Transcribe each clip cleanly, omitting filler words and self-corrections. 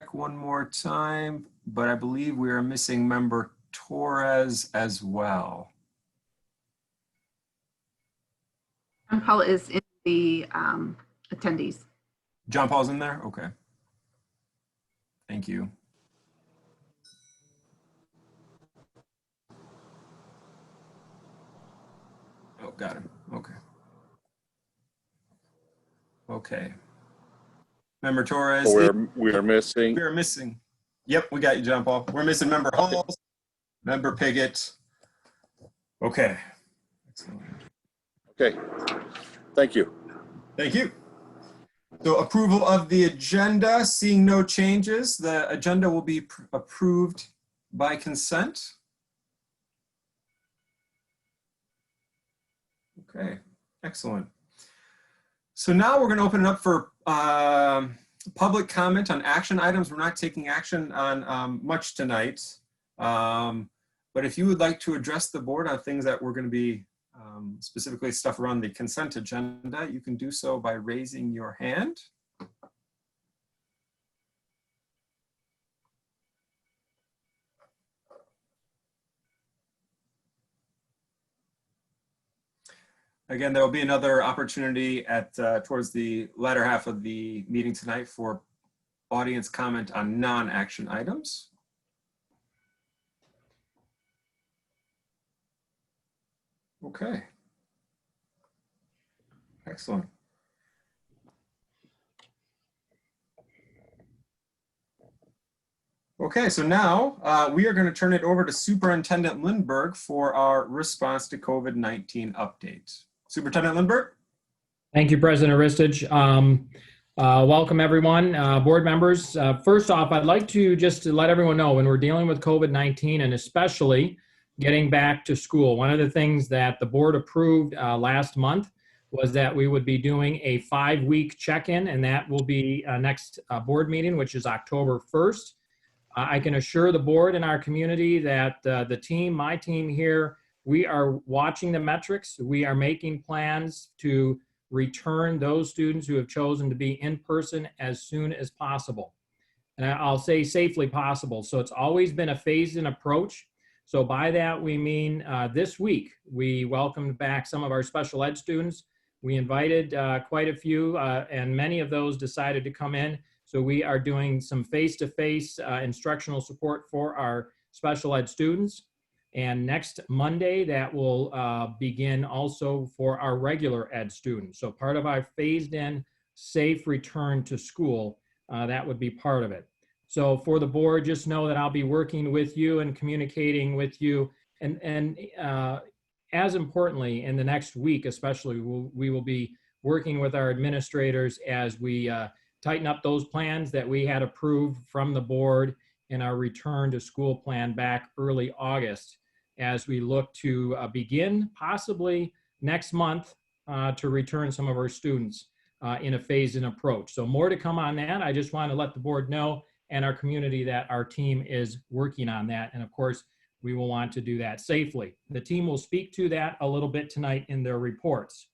check one more time, but I believe we are missing member Torres as well. John Paul is in the attendees. John Paul's in there? Okay. Thank you. Oh, got him. Okay. Okay. Member Torres. So we are missing. We are missing. Yep, we got you, John Paul. We're missing member Halls, member Piggott. Okay. Excellent. Okay. Thank you. Thank you. So approval of the agenda, seeing no changes, the agenda will be approved by consent. Okay, excellent. So now we're going to open it up for public comment on action items. We're not taking action on much tonight, but if you would like to address the board on things that we're going to be specifically stuff around the consent agenda, you can do so by raising your hand. Again, there will be another opportunity at towards the latter half of the meeting tonight for audience comment on non-action items. Okay. Excellent. Okay, so now we are going to turn it over to Superintendent Lindberg for our response to COVID-19 update. Superintendent Lindberg. Thank you, President Aristich. Welcome, everyone. Board members, first off, I'd like to just let everyone know when we're dealing with COVID-19 and especially getting back to school, one of the things that the board approved last month was that we would be doing a 5-week check-in, and that will be next board meeting, which is October 1st. I can assure the board and our community that the team, my team here, we are watching the metrics. We are making plans to return those students who have chosen to be in person as soon as possible. And I'll say safely possible. So it's always been a phased-in approach. So by that, we mean this week, we welcomed back some of our special ed students. We invited quite a few, and many of those decided to come in. So we are doing some face-to-face instructional support for our special ed students. And next Monday, that will begin also for our regular ed students. So part of our phased-in safe return to school, that would be part of it. So for the board, just know that I'll be working with you and communicating with you. And as importantly, in the next week especially, we will be working with our administrators as we tighten up those plans that we had approved from the board in our return to school plan back early August, as we look to begin possibly next month to return some of our students in a phased-in approach. So more to come on that. I just want to let the board know and our community that our team is working on that. And of course, we will want to do that safely. The team will speak to that a little bit tonight in their reports.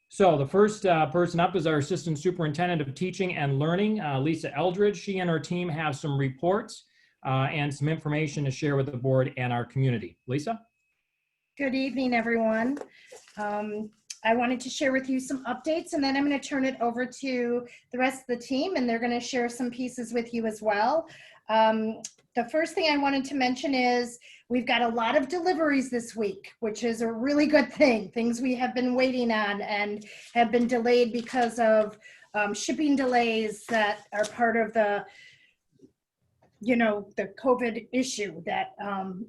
So the first person up is our Assistant Superintendent of Teaching and Learning, Lisa Eldridge. She and her team have some reports and some information to share with the board and our community. Lisa? Good evening, everyone. I wanted to share with you some updates, and then I'm going to turn it over to the rest of the team, and they're going to share some pieces with you as well. The first thing I wanted to mention is we've got a lot of deliveries this week, which is a really good thing. Things we have been waiting on and have been delayed because of shipping delays that are part of the the COVID issue that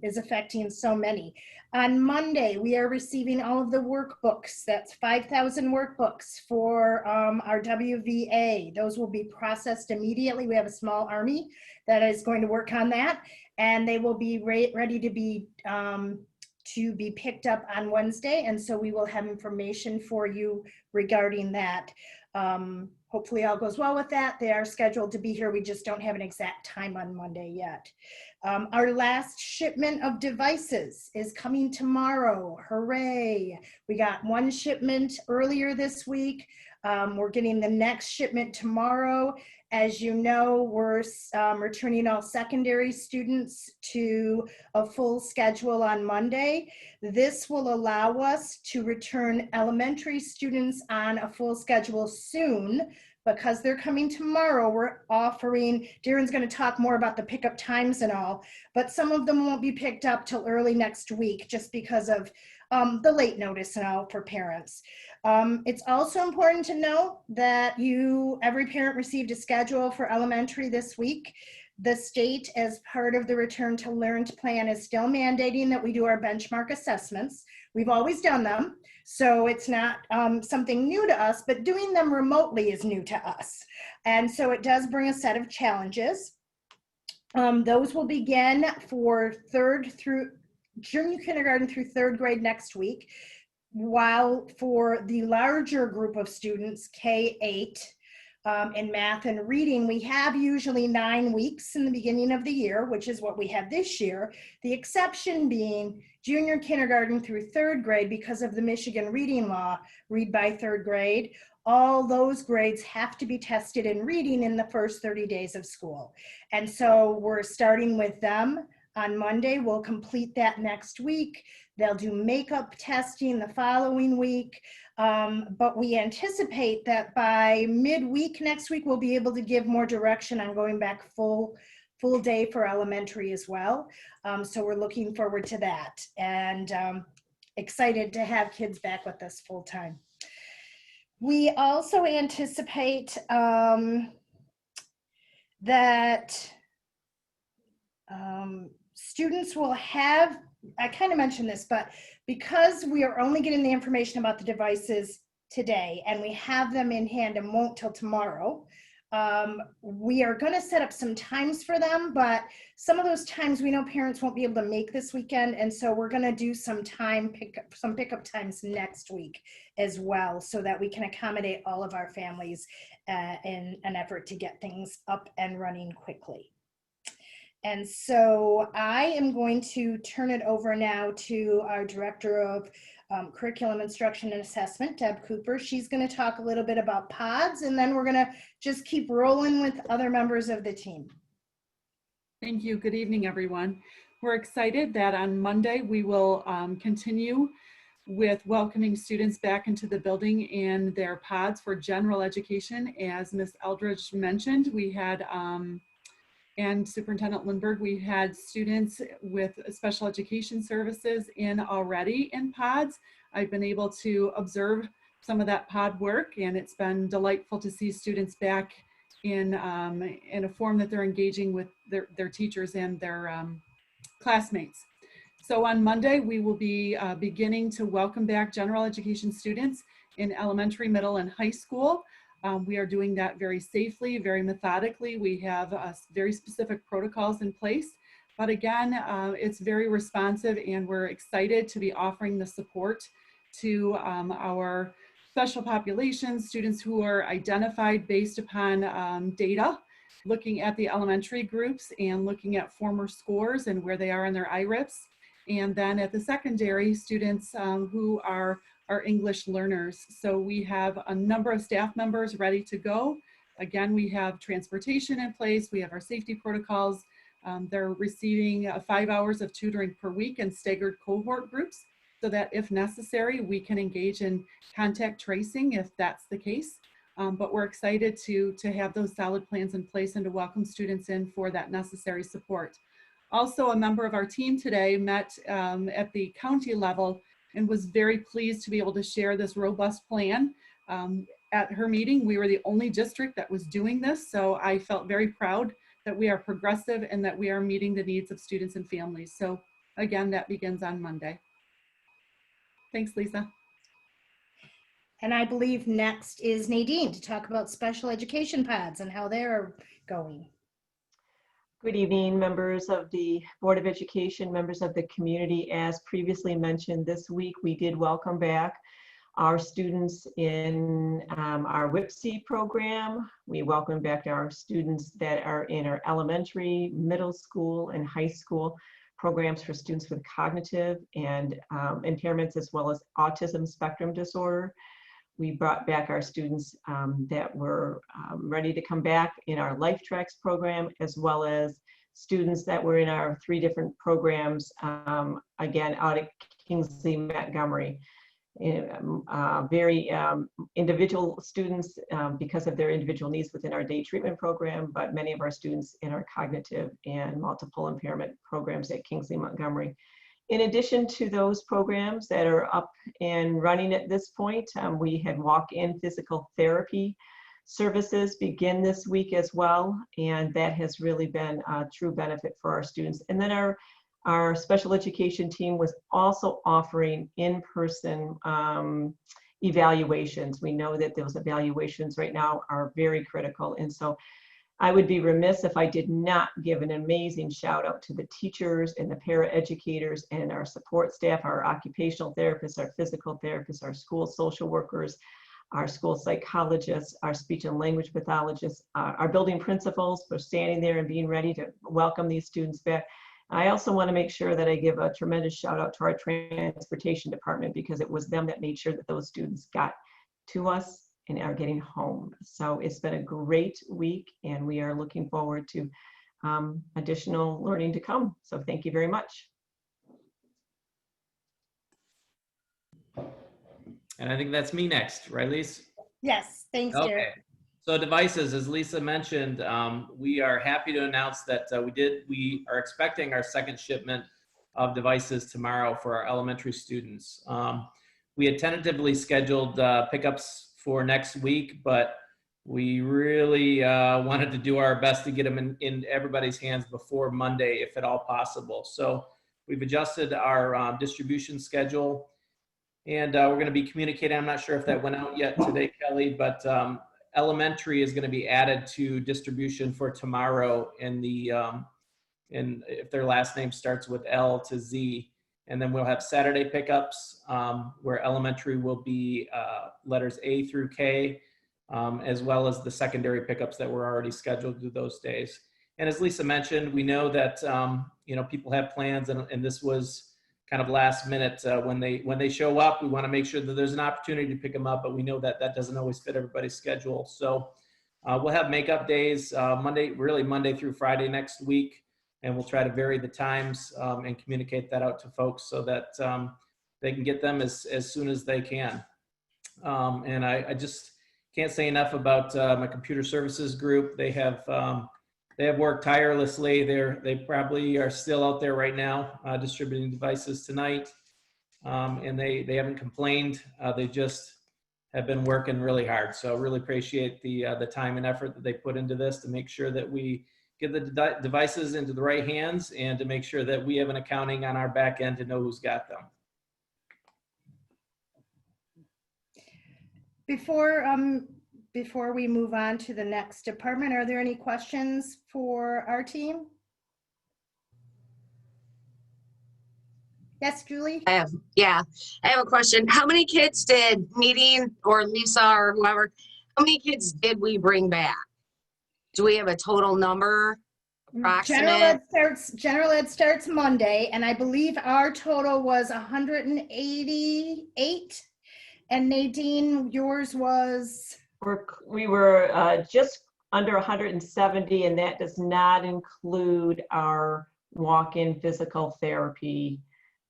is affecting so many. On Monday, we are receiving all of the workbooks. That's 5,000 workbooks for our WVA. Those will be processed immediately. We have a small army that is going to work on that, and they will be ready to be picked up on Wednesday. And so we will have information for you regarding that. Hopefully all goes well with that. They are scheduled to be here. We just don't have an exact time on Monday yet. Our last shipment of devices is coming tomorrow. Hooray. We got one shipment earlier this week. We're getting the next shipment tomorrow. As you know, we're returning all secondary students to a full schedule on Monday. This will allow us to return elementary students on a full schedule soon. Because they're coming tomorrow, we're offering, Darren's going to talk more about the pickup times and all, but some of them won't be picked up till early next week just because of the late notice and all for parents. It's also important to know that every parent received a schedule for elementary this week. The state, as part of the Return to Learn plan, is still mandating that we do our benchmark assessments. We've always done them, so it's not something new to us, but doing them remotely is new to us. And so it does bring a set of challenges. Those will begin for junior kindergarten through third grade next week, while for the larger group of students, K-8, in math and reading, we have usually 9 weeks in the beginning of the year, which is what we have this year. The exception being junior kindergarten through third grade, because of the Michigan reading law, read by third grade. All those grades have to be tested in reading in the first 30 days of school. And so we're starting with them on Monday. We'll complete that next week. They'll do makeup testing the following week. But we anticipate that by midweek next week, we'll be able to give more direction on going back full day for elementary as well. So we're looking forward to that, and excited to have kids back with us full time. We also anticipate that students will have, I kind of mentioned this, but because we are only getting the information about the devices today and we have them in hand and won't till tomorrow, we are going to set up some times for them, but some of those times we know parents won't be able to make this weekend, and so we're going to do some pickup times next week as well, so that we can accommodate all of our families in an effort to get things up and running quickly. And so I am going to turn it over now to our Director of Curriculum Instruction and Assessment, Deb Cooper. She's going to talk a little bit about pods, and then we're going to just keep rolling with other members of the team. Thank you. Good evening, everyone. We're excited that on Monday we will continue with welcoming students back into the building in their pods for general education. As Ms. Eldridge mentioned, we had and Superintendent Lindbergh, we had students with special education services already in pods. I've been able to observe some of that pod work, and it's been delightful to see students back in a form that they're engaging with their teachers and their classmates. So on Monday, we will be beginning to welcome back general education students in elementary, middle, and high school. We are doing that very safely, very methodically. We have very specific protocols in place, but again, it's very responsive, and we're excited to be offering the support to our special populations, students who are identified based upon data, looking at the elementary groups and looking at former scores and where they are in their IRIPs. And then at the secondary, students who are English learners. So we have a number of staff members ready to go. Again, we have transportation in place. We have our safety protocols. They're receiving 5 hours of tutoring per week in staggered cohort groups, so that if necessary, we can engage in contact tracing if that's the case. But we're excited to have those solid plans in place and to welcome students in for that necessary support. Also, a member of our team today met at the county level and was very pleased to be able to share this robust plan. At her meeting, we were the only district that was doing this, so I felt very proud that we are progressive and that we are meeting the needs of students and families. So again, that begins on Monday. Thanks, Lisa. And I believe next is Nadine to talk about special education pods and how they're going. Good evening, members of the Board of Education, members of the community. As previously mentioned, this week we did welcome back our students in our WIPC program. We welcome back our students that are in our elementary, middle school, and high school programs for students with cognitive and impairments, as well as autism spectrum disorder. we brought back our students that were ready to come back in our Life Tracks program, as well as students that were in our 3 different programs, again, out at Kingsley Montgomery. Very individual students because of their individual needs within our day treatment program, but many of our students in our cognitive and multiple impairment programs at Kingsley Montgomery. In addition to those programs that are up and running at this point, we had walk-in physical therapy services begin this week as well, and that has really been a true benefit for our students. And then our special education team was also offering in-person evaluations. We know that those evaluations right now are very critical, and so I would be remiss if I did not give an amazing shout out to the teachers and the paraeducators and our support staff, our occupational therapists, our physical therapists, our school social workers, our school psychologists, our speech and language pathologists, our building principals for standing there and being ready to welcome these students back. I also want to make sure that I give a tremendous shout out to our transportation department, because it was them that made sure that those students got to us and are getting home. So it's been a great week, and we are looking forward to additional learning to come. So thank you very much. And I think that's me next, right, Lisa? Yes, thanks, Derek. Okay. So devices, as Lisa mentioned, we are happy to announce that we are expecting our second shipment of devices tomorrow for our elementary students. We had tentatively scheduled pickups for next week, but we really wanted to do our best to get them in everybody's hands before Monday, if at all possible. So we've adjusted our distribution schedule, and we're going to be communicating. I'm not sure if that went out yet today, Kelly, but elementary is going to be added to distribution for tomorrow in the if their last name starts with L to Z. And then we'll have Saturday pickups where elementary will be letters A through K, as well as the secondary pickups that were already scheduled to those days. And as Lisa mentioned, we know that people have plans, and this was kind of last minute. When they show up, we want to make sure that there's an opportunity to pick them up, but we know that that doesn't always fit everybody's schedule. So we'll have makeup days Monday through Friday next week. And we'll try to vary the times and communicate that out to folks so that they can get them as soon as they can. And I just can't say enough about my computer services group. They have worked tirelessly. They probably are still out there right now distributing devices tonight. And they haven't complained. They just have been working really hard. So really appreciate the time and effort that they put into this to make sure that we get the devices into the right hands, and to make sure that we have an accounting on our back end to know who's got them. Before we move on to the next department, are there any questions for our team? Yes, Julie? I have a question. How many kids did Meeting or Lisa or whoever, how many kids did we bring back? Do we have a total number? Approximate? General Ed starts Monday, and I believe our total was 188. And Nadine, yours was? We were just under 170, and that does not include our walk-in physical therapy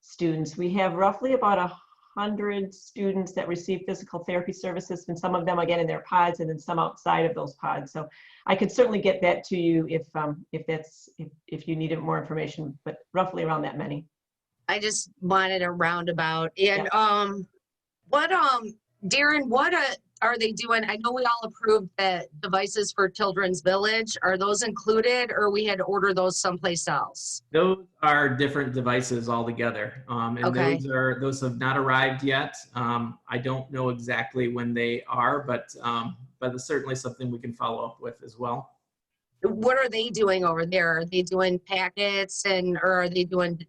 students. We have roughly about 100 students that receive physical therapy services, and some of them again in their pods, and then some outside of those pods. So I could certainly get that to you if you needed more information, but roughly around that many. I just wanted a roundabout. And Darren, what are they doing? I know we all approved the devices for Children's Village. Are those included, or we had to order those someplace else? Those are different devices altogether. And Okay. those have not arrived yet. I don't know exactly when they are, but it's certainly something we can follow up with as well. What are they doing over there? Are they doing packets, or are they doing,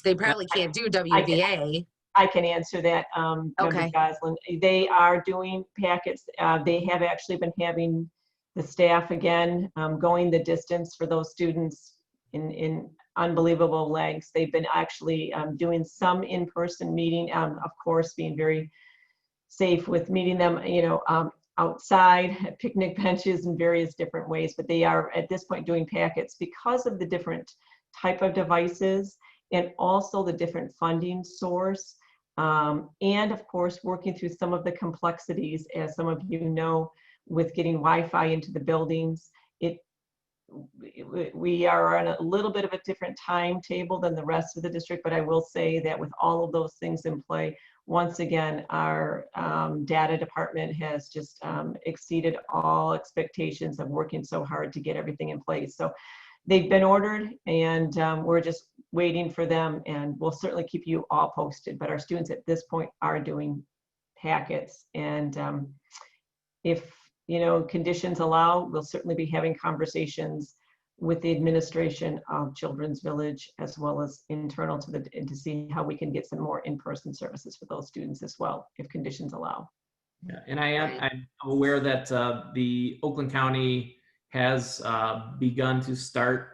they probably can't do WVA. I can answer that, Okay. Goslin. They are doing packets. They have actually been having the staff again going the distance for those students in unbelievable lengths. They've been actually doing some in-person meeting, of course, being very safe with meeting them, outside at picnic benches in various different ways, but they are at this point doing packets because of the different type of devices and also the different funding source. And of course, working through some of the complexities, as some of you know, with getting Wi-Fi into the buildings. We are on a little bit of a different timetable than the rest of the district, but I will say that with all of those things in play, once again, our data department has just exceeded all expectations of working so hard to get everything in place. So they've been ordered, and we're just waiting for them, and we'll certainly keep you all posted. But our students at this point are doing packets, and if conditions allow, we'll certainly be having conversations with the administration of Children's Village, as well as internal to see how we can get some more in-person services for those students as well, if conditions allow. Yeah, and I'm aware that the Oakland County has begun to start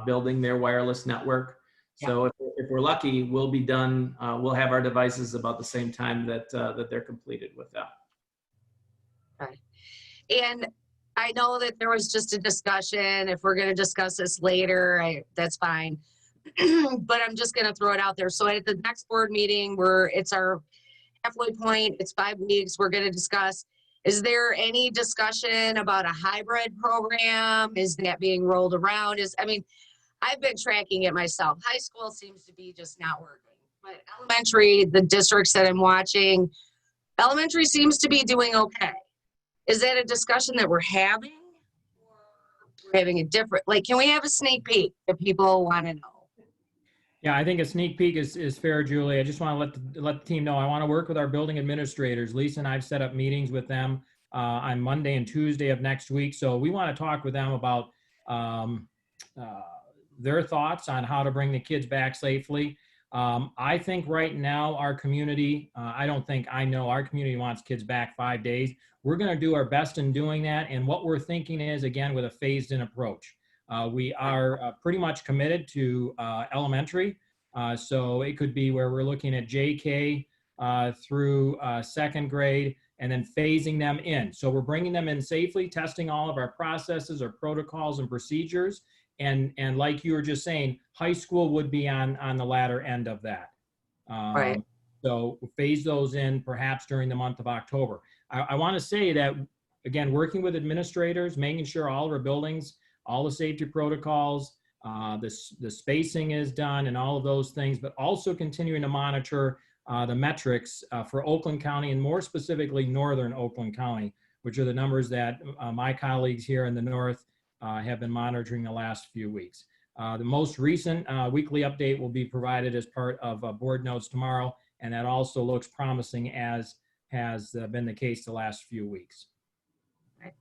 building their wireless network. So if we're lucky, we'll be done. We'll have our devices about the same time that they're completed with that. Right. And I know that there was just a discussion. If we're going to discuss this later, that's fine. But I'm just going to throw it out there. So at the next board meeting, it's our halfway point. It's 5 weeks. We're going to discuss, is there any discussion about a hybrid program? Is that being rolled around? I've been tracking it myself. High school seems to be just not working. But elementary, the districts that I'm watching, elementary seems to be doing okay. Is that a discussion that we're having? Or we're having a different, can we have a sneak peek if people want to know? Yeah, I think a sneak peek is fair, Julie. I just want to let the team know. I want to work with our building administrators. Lisa and I've set up meetings with them on Monday and Tuesday of next week. So we want to talk with them about their thoughts on how to bring the kids back safely. I think right now our community, I know our community wants kids back 5 days. We're going to do our best in doing that. And what we're thinking is, again, with a phased in approach. We are pretty much committed to elementary. So it could be where we're looking at JK through second grade and then phasing them in. So we're bringing them in safely, testing all of our processes, our protocols and procedures. And like you were just saying, high school would be on the latter end of that. Right. So phase those in perhaps during the month of October. I want to say that, again, working with administrators, making sure all of our buildings, all the safety protocols, the spacing is done and all of those things, but also continuing to monitor the metrics for Oakland County and more specifically Northern Oakland County, which are the numbers that my colleagues here in the North have been monitoring the last few weeks. The most recent weekly update will be provided as part of board notes tomorrow, and that also looks promising, as has been the case the last few weeks. Okay.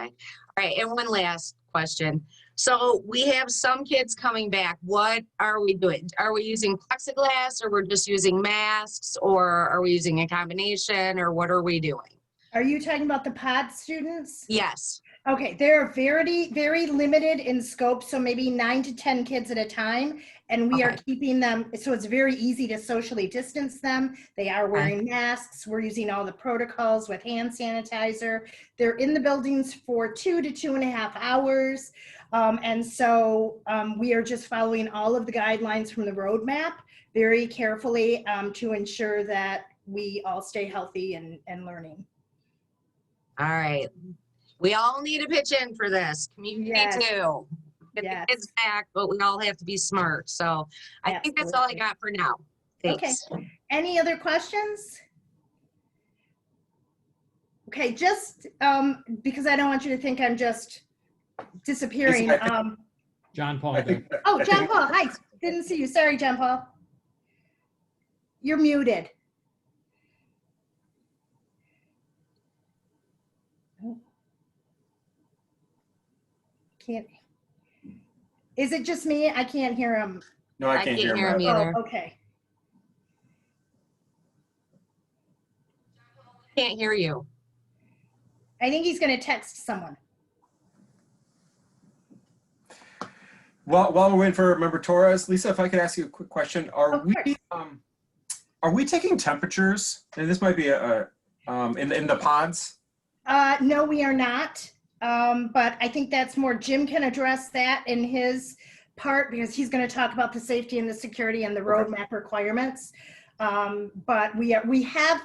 All right. And one last question. So we have some kids coming back. What are we doing? Are we using plexiglass, or we're just using masks, or are we using a combination, or what are we doing? Are you talking about the pod students? Yes. Okay, they're very, very limited in scope, so maybe 9 to 10 kids at a time, and we are keeping them, so it's very easy to socially distance them. They are wearing masks. We're using all the protocols with hand sanitizer. They're in the buildings for 2 to 2.5 hours, and so we are just following all of the guidelines from the roadmap very carefully to ensure that we all stay healthy and learning. All right. We all need to pitch in for this. Community too. Get the kids back, but we all have to be smart. So I think that's all I got for now. Thanks. Okay. Any other questions? Okay, just because I don't want you to think I'm just disappearing. John Paul. Oh, John Paul. Hi. Didn't see you. Sorry, John Paul. You're muted. Can't. Is it just me? I can't hear him. No, I can't hear him either. Oh, okay. Can't hear you. I think he's going to text someone. Well, while we're waiting for Member Torres, Lisa, if I could ask you a quick question. Are we taking temperatures? And this might be a in the pods? No, we are not. But I think that's more, Jim can address that in his part because he's going to talk about the safety and the security and the roadmap requirements. But we have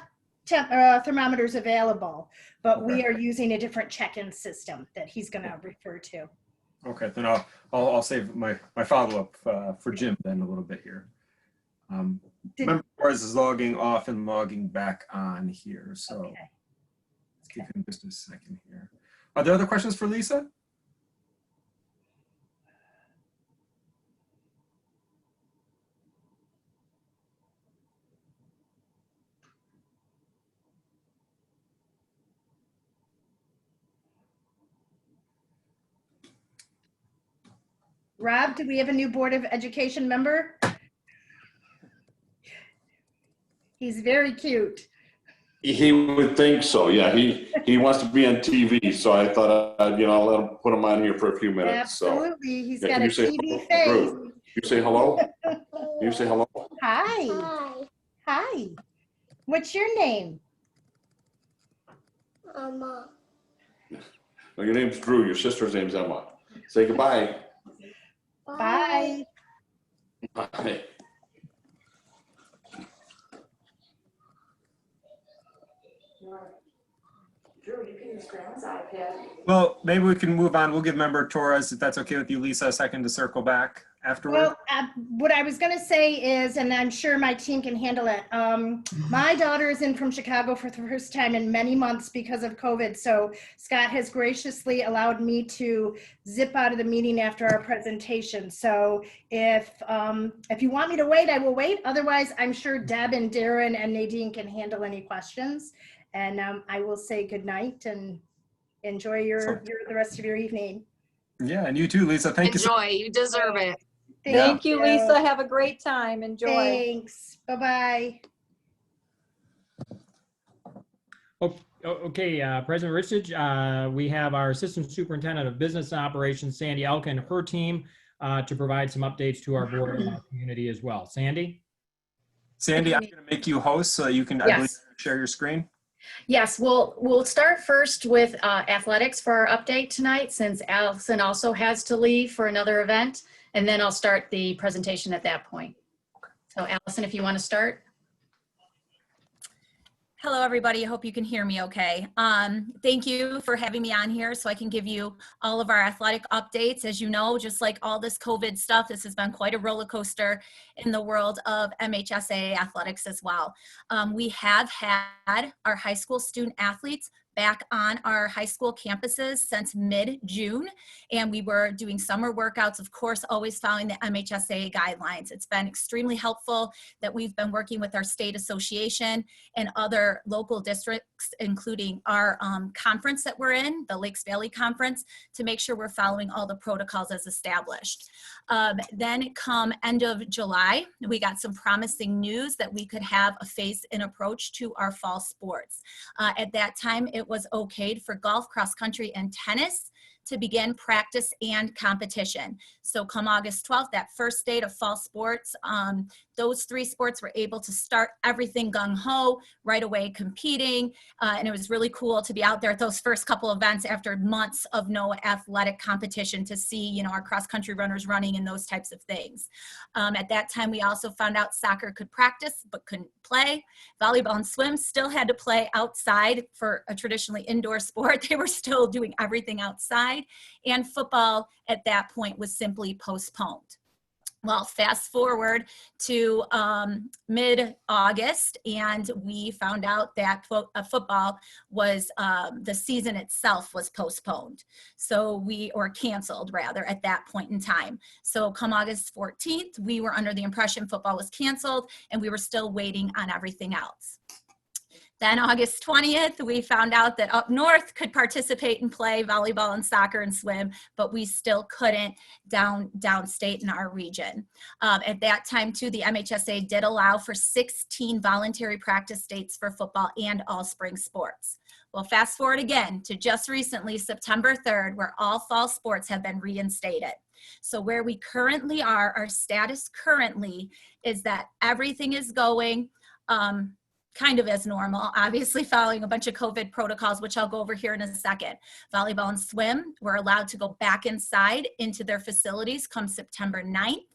thermometers available, but we are using a different check-in system that he's going to refer to. Okay, then I'll save my follow-up for Jim then a little bit here. Remember, Torres is logging off and logging back on here, so Okay. let's give him just a second here. Are there other questions for Lisa? Rob, do we have a new Board of Education member? He's very cute. He would think so, yeah. He wants to be on TV, so I thought I'd, I'll let him put him on here for a few minutes. So, Absolutely. He's yeah, got can a you say TV hello? face. Drew, you say hello? Can you say hello? Hi. Hi. What's your name? Well, your name's Drew. Your sister's name's Emma. Say goodbye. Bye. Bye. Drew, you can use Grandma's iPad. Well, maybe we can move on. We'll give member Torres, if that's okay with you, Lisa, a second to circle back afterward. Well, what I was going to say is, and I'm sure my team can handle it. My daughter is in from Chicago for the first time in many months because of COVID. So Scott has graciously allowed me to zip out of the meeting after our presentation. So if you want me to wait, I will wait. Otherwise, I'm sure Deb and Darren and Nadine can handle any questions. And I will say good night and enjoy the rest of your evening. Yeah, and you too, Lisa. Thank you. Enjoy, you deserve it. Thank you, Lisa. Have a great time. Enjoy. Thanks. Bye-bye. Okay, President Ristich, we have our Assistant Superintendent of Business and Operations, Sandy Elkin, her team, to provide some updates to our board and our community as well. Sandy? Sandy, I'm going to make you host so you can, I believe, share your screen. Yes, we'll start first with athletics for our update tonight, since Allison also has to leave for another event, and then I'll start the presentation at that point. So Allison, if you want to start. Hello, everybody. I hope you can hear me okay. Thank you for having me on here so I can give you all of our athletic updates. As you know, just like all this COVID stuff, this has been quite a roller coaster in the world of MHSAA athletics as well. We have had our high school student athletes back on our high school campuses since mid-June, and we were doing summer workouts, of course, always following the MHSAA guidelines. It's been extremely helpful that we've been working with our state association and other local districts, including our conference that we're in, the Lakes Valley Conference, to make sure we're following all the protocols as established. Then come end of July, we got some promising news that we could have a phased-in approach to our fall sports. At that time, it was okayed for golf, cross country, and tennis to begin practice and competition. So come August 12th, that first date of fall sports, those three sports were able to start everything gung-ho, right away competing. And it was really cool to be out there at those first couple events after months of no athletic competition to see, our cross-country runners running and those types of things. At that time, we also found out soccer could practice but couldn't play. Volleyball and swim still had to play outside for a traditionally indoor sport. They were still doing everything outside. And football at that point was simply postponed. Well, fast forward to mid-August, and we found out that football was, the season itself was postponed. So or canceled rather at that point in time. So come August 14th, we were under the impression football was canceled and we were still waiting on everything else. Then August 20th, we found out that up north could participate and play volleyball and soccer and swim, but we still couldn't downstate in our region. At that time too, the MHSA did allow for 16 voluntary practice dates for football and all spring sports. Well, fast forward again to just recently, September 3rd, where all fall sports have been reinstated. So where we currently are, our status currently is that everything is going kind of as normal, obviously following a bunch of COVID protocols, which I'll go over here in a second. Volleyball and swim, we're allowed to go back inside into their facilities come September 9th,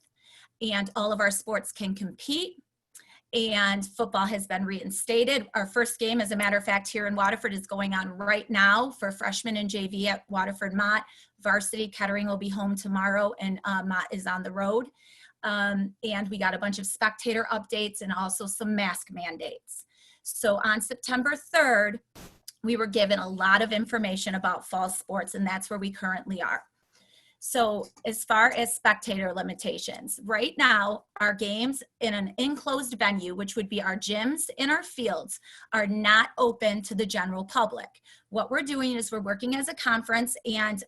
and all of our sports can compete. And football has been reinstated. Our first game, as a matter of fact, here in Waterford is going on right now for freshmen and JV at Waterford Mott. Varsity Kettering will be home tomorrow, and Mott is on the road. And we got a bunch of spectator updates and also some mask mandates. So on September 3rd, we were given a lot of information about fall sports, and that's where we currently are. So as far as spectator limitations, right now, our games in an enclosed venue, which would be our gyms and our fields, are not open to the general public. What we're doing is we're working as a conference, and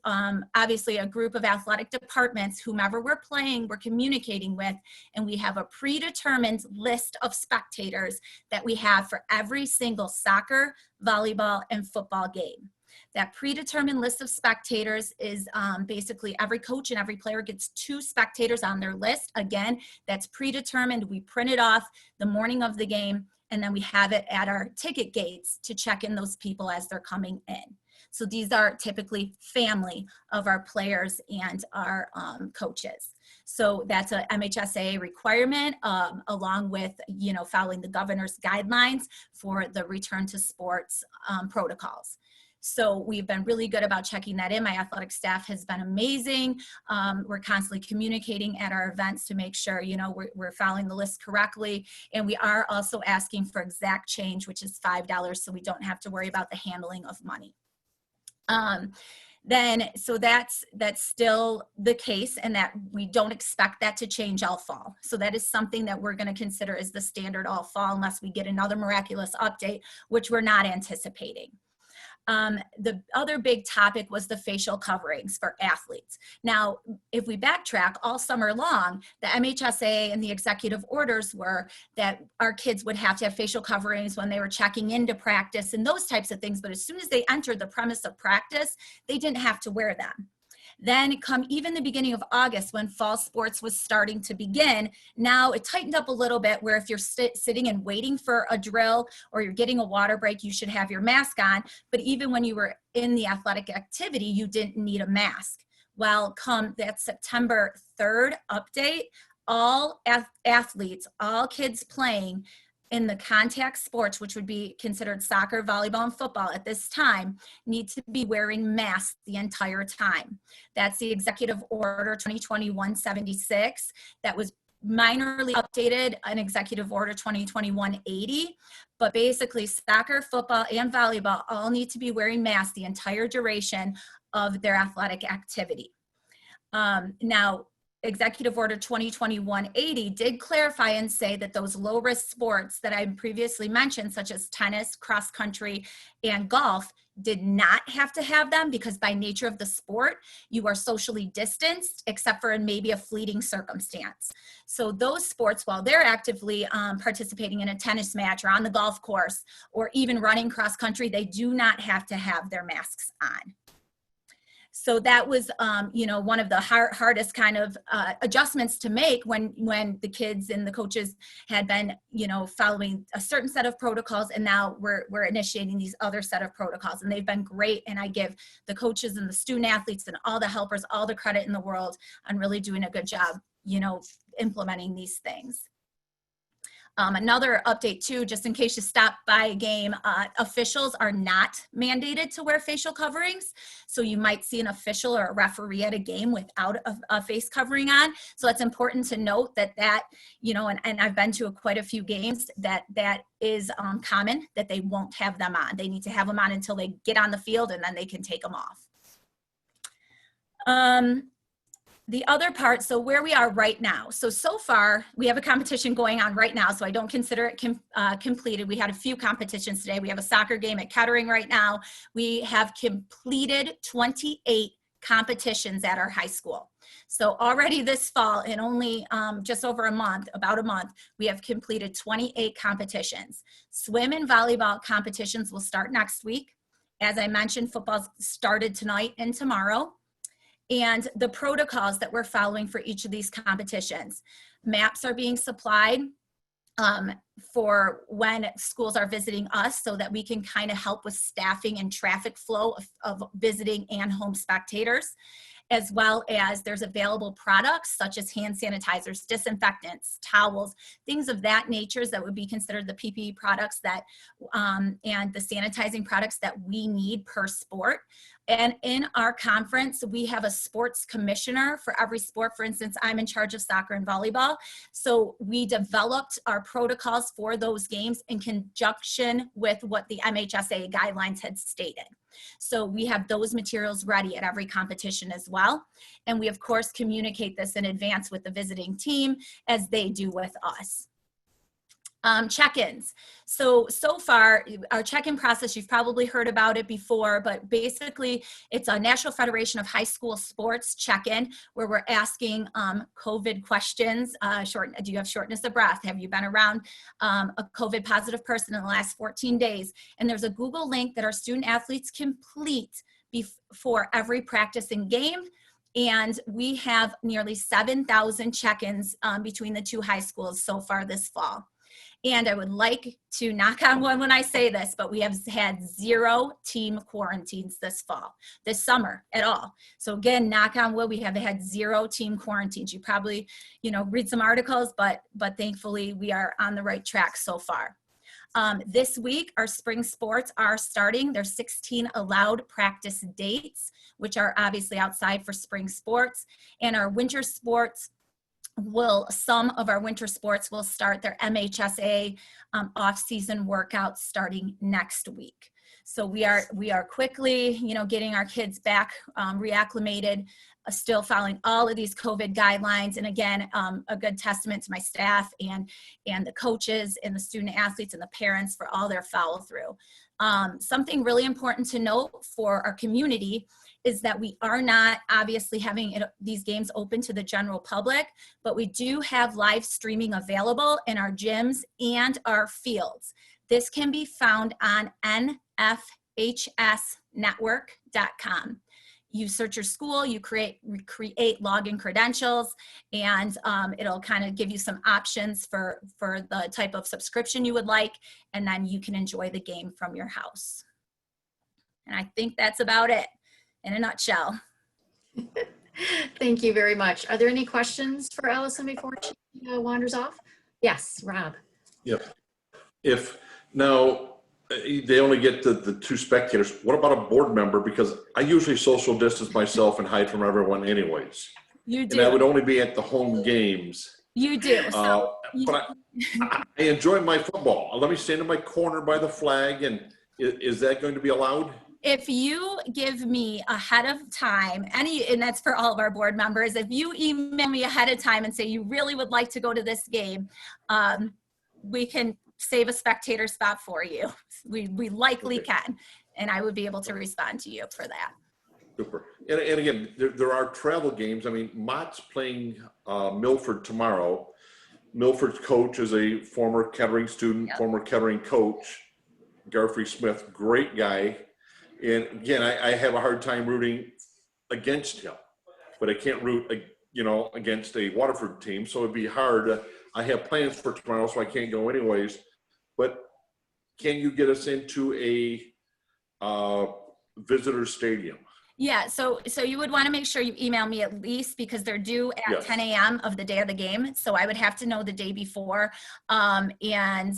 obviously a group of athletic departments, whomever we're playing, we're communicating with, and we have a predetermined list of spectators that we have for every single soccer, volleyball, and football game. That predetermined list of spectators is basically every coach and every player gets 2 spectators on their list. Again, that's predetermined. We print it off the morning of the game, and then we have it at our ticket gates to check in those people as they're coming in. So these are typically family of our players and our coaches. So that's a MHSAA requirement, along with, you know, following the governor's guidelines for the return to sports protocols. So we've been really good about checking that in. My athletic staff has been amazing. We're constantly communicating at our events to make sure, you know, we're following the list correctly. And we are also asking for exact change, which is $5, so we don't have to worry about the handling of money. So that's still the case, and that we don't expect that to change all fall. So that is something that we're going to consider as the standard all fall, unless we get another miraculous update, which we're not anticipating. The other big topic was the facial coverings for athletes. Now, if we backtrack all summer long, the MHSAA and the executive orders were that our kids would have to have facial coverings when they were checking into practice and those types of things. But as soon as they entered the premise of practice, they didn't have to wear them. Then come even the beginning of August, when fall sports was starting to begin, now it tightened up a little bit, where if you're sitting and waiting for a drill or you're getting a water break, you should have your mask on. But even when you were in the athletic activity, you didn't need a mask. Well, come that September 3rd update, all athletes, all kids playing in the contact sports, which would be considered soccer, volleyball, and football at this time, need to be wearing masks the entire time. That's the Executive Order 2021-76 that was minorly updated in Executive Order 2021-80. But basically, soccer, football, and volleyball all need to be wearing masks the entire duration of their athletic activity. Now, Executive Order 2021-80 did clarify and say that those low-risk sports that I previously mentioned, such as tennis, cross country, and golf, did not have to have them, because by nature of the sport, you are socially distanced, except for in maybe a fleeting circumstance. So those sports, while they're actively participating in a tennis match or on the golf course, or even running cross country, they do not have to have their masks on. So that was, you know, one of the hardest kind of adjustments to make when the kids and the coaches had been, you know, following a certain set of protocols, and now we're initiating these other set of protocols, and they've been great. And I give the coaches and the student athletes and all the helpers all the credit in the world on really doing a good job, you know, implementing these things. Another update too, just in case you stop by a game, officials are not mandated to wear facial coverings. So you might see an official or a referee at a game without a face covering on. So it's important to note that, you know, and I've been to quite a few games that is common, that they won't have them on. They need to have them on until they get on the field, and then they can take them off. The other part, so where we are right now. So far, we have a competition going on right now, so I don't consider it completed. We had a few competitions today. We have a soccer game at Kettering right now. We have completed 28 competitions at our high school. So already this fall, in only just over a month, about a month, we have completed 28 competitions. Swim and volleyball competitions will start next week. As I mentioned, football started tonight and tomorrow. And the protocols that we're following for each of these competitions. Maps are being supplied for when schools are visiting us, so that we can kind of help with staffing and traffic flow of visiting and home spectators, as well as there's available products such as hand sanitizers, disinfectants, towels, things of that nature that would be considered the PPE products that, and the sanitizing products that we need per sport. And in our conference, we have a sports commissioner for every sport. For instance, I'm in charge of soccer and volleyball. So we developed our protocols for those games in conjunction with what the MHSA guidelines had stated. So we have those materials ready at every competition as well. And we, of course, communicate this in advance with the visiting team as they do with us. Check-ins. So far, our check-in process, you've probably heard about it before, but basically it's a National Federation of High School Sports check-in where we're asking COVID questions. Do you have shortness of breath? Have you been around a COVID positive person in the last 14 days? And there's a Google link that our student athletes complete before every practice and game. And we have nearly 7,000 check-ins between the two high schools so far this fall. And I would like to knock on wood when I say this, but we have had 0 team quarantines this summer at all. So again, knock on wood, we have had 0 team quarantines. You probably, read some articles, but thankfully we are on the right track so far. This week, our spring sports are starting. There's 16 allowed practice dates, which are obviously outside for spring sports. And our winter sports some of our winter sports will start their MHSA off-season workouts starting next week. So we are quickly, getting our kids back reacclimated, still following all of these COVID guidelines. And again, a good testament to my staff and the coaches and the student athletes and the parents for all their follow through. Something really important to note for our community is that we are not obviously having these games open to the general public, but we do have live streaming available in our gyms and our fields. This can be found on nfhsnetwork.com. You search your school, you create login credentials, and it'll kind of give you some options for the type of subscription you would like, and then you can enjoy the game from your house. And I think that's about it in a nutshell. Thank you very much. Are there any questions for Allison before she wanders off? Yes, Rob. Yep. If now they only get the 2 spectators, what about a board member? Because I usually social distance myself and hide from everyone anyways. You do. And that would only be at the home games. You do. So but I enjoy my football. Let me stand in my corner by the flag. And is that going to be allowed? If you give me ahead of time, and that's for all of our board members, if you email me ahead of time and say you really would like to go to this game, we can save a spectator spot for you. We likely can, and I would be able to respond to you for that. Super. And again, there are travel games. I mean, Mott's playing Milford tomorrow. Milford's coach is a former Kettering student, former Kettering coach, Garfrey Smith, great guy. And again, I have a hard time rooting against him, but I can't root, against a Waterford team. So it'd be hard. I have plans for tomorrow, so I can't go anyways. But can you get us into a visitor stadium? Yeah, so you would want to make sure you email me at least, because they're due at 10 a.m. of the day of the game. So I would have to know the day before, and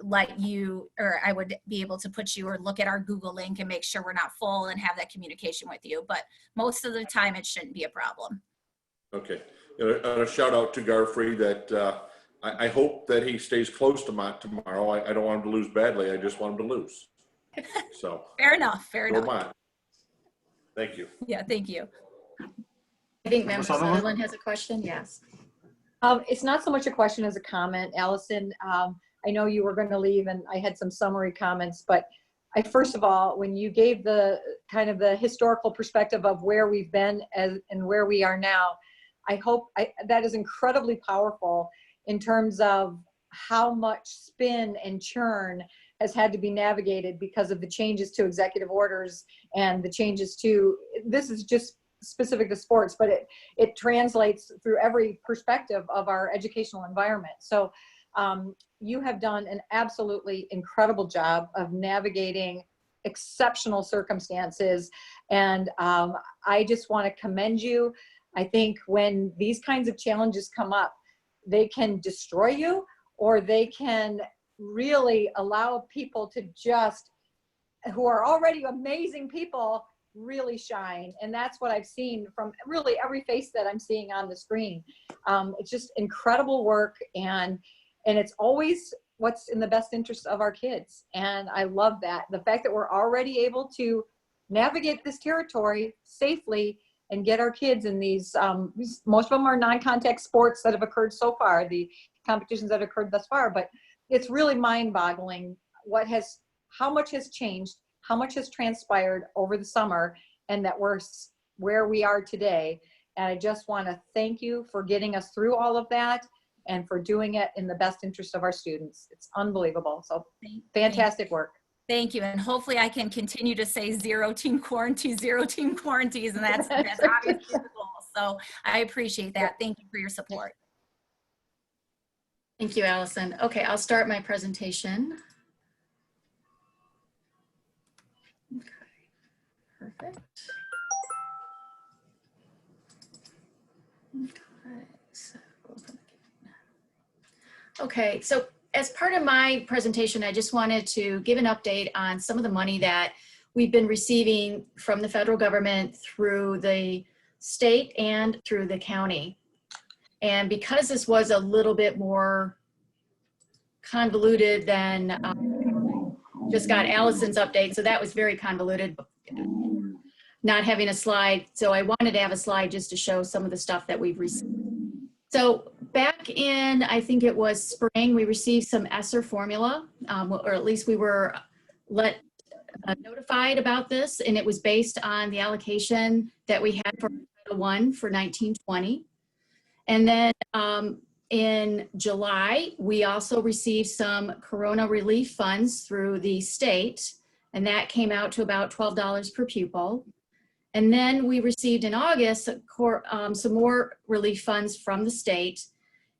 let you, or I would be able to put you or look at our Google link and make sure we're not full and have that communication with you. But most of the time it shouldn't be a problem. Okay. And a shout out to Garfrey that I hope that he stays close to Mott tomorrow. I don't want him to lose badly. I just want him to lose. So fair enough. Fair enough. Mott. Thank you. Yeah, thank you. I think Member Sutherland has a question. Yes. It's not so much a question as a comment, Allison. I know you were going to leave and I had some summary comments, but first of all, when you gave the kind of the historical perspective of where we've been and where we are now, I hope that is incredibly powerful in terms of how much spin and churn has had to be navigated because of the changes to executive orders and the changes to, this is just specific to sports, but it translates through every perspective of our educational environment. So You have done an absolutely incredible job of navigating exceptional circumstances. And I just want to commend you. I think when these kinds of challenges come up, they can destroy you, or they can really allow people to just, who are already amazing people, really shine. And that's what I've seen from really every face that I'm seeing on the screen. It's just incredible work, and it's always what's in the best interest of our kids. And I love that. The fact that we're already able to navigate this territory safely and get our kids in these, most of them are non-contact sports that have occurred so far, the competitions that occurred thus far, but it's really mind-boggling how much has changed, how much has transpired over the summer, and that we're where we are today. And I just want to thank you for getting us through all of that and for doing it in the best interest of our students. It's unbelievable. So fantastic work. Thank you. And hopefully I can continue to say zero team quarantines, and that's obviously the goal. So I appreciate that. Thank you for your support. Thank you, Allison. Okay, I'll start my presentation. Okay, perfect. Okay, so as part of my presentation, I just wanted to give an update on some of the money that we've been receiving from the federal government through the state and through the county. And because this was a little bit more convoluted than just got Allison's update, so that was very convoluted, not having a slide. So I wanted to have a slide just to show some of the stuff that we've received. So back in, I think it was spring, we received some ESSER formula, or at least we were notified about this, and it was based on the allocation that we had for Title I for 1920. And then in July, we also received some Corona relief funds through the state, and that came out to about $12 per pupil. And then we received in August some more relief funds from the state,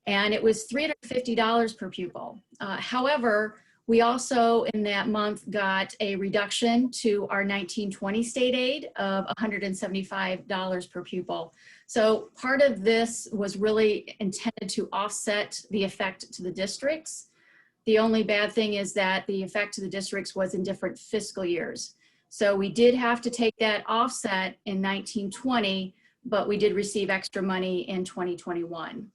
and it was $350 per pupil. However, we also in that month got a reduction to our 1920 state aid of $175 per pupil. So part of this was really intended to offset the effect to the districts. The only bad thing is that the effect to the districts was in different fiscal years. So we did have to take that offset in 1920, but we did receive extra money in 2021.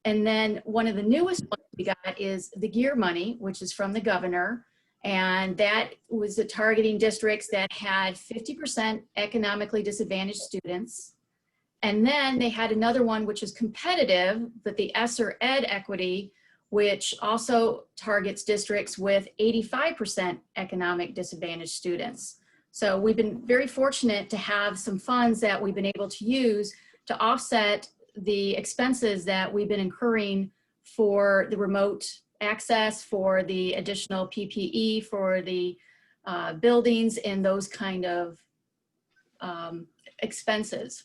And then one of the newest ones we got is the GEAR money, which is from the governor. And that was targeting districts that had 50% economically disadvantaged students. And then they had another one, which is competitive, but the ESSER Ed Equity, which also targets districts with 85% economic disadvantaged students. So we've been very fortunate to have some funds that we've been able to use to offset the expenses that we've been incurring for the remote access, for the additional PPE, for the buildings and those kind of expenses.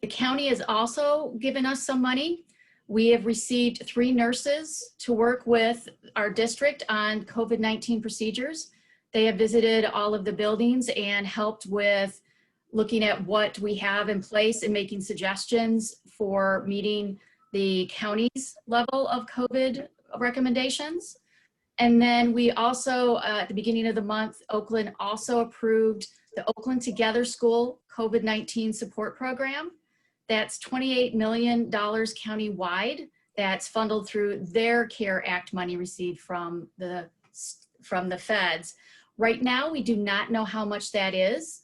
The county has also given us some money. We have received 3 nurses to work with our district on COVID-19 procedures. They have visited all of the buildings and helped with looking at what we have in place and making suggestions for meeting the county's level of COVID recommendations. And then we also, at the beginning of the month, Oakland also approved the Oakland Together School COVID-19 support program. That's $28 million countywide. That's funded through their CARE Act money received from the feds. Right now, we do not know how much that is.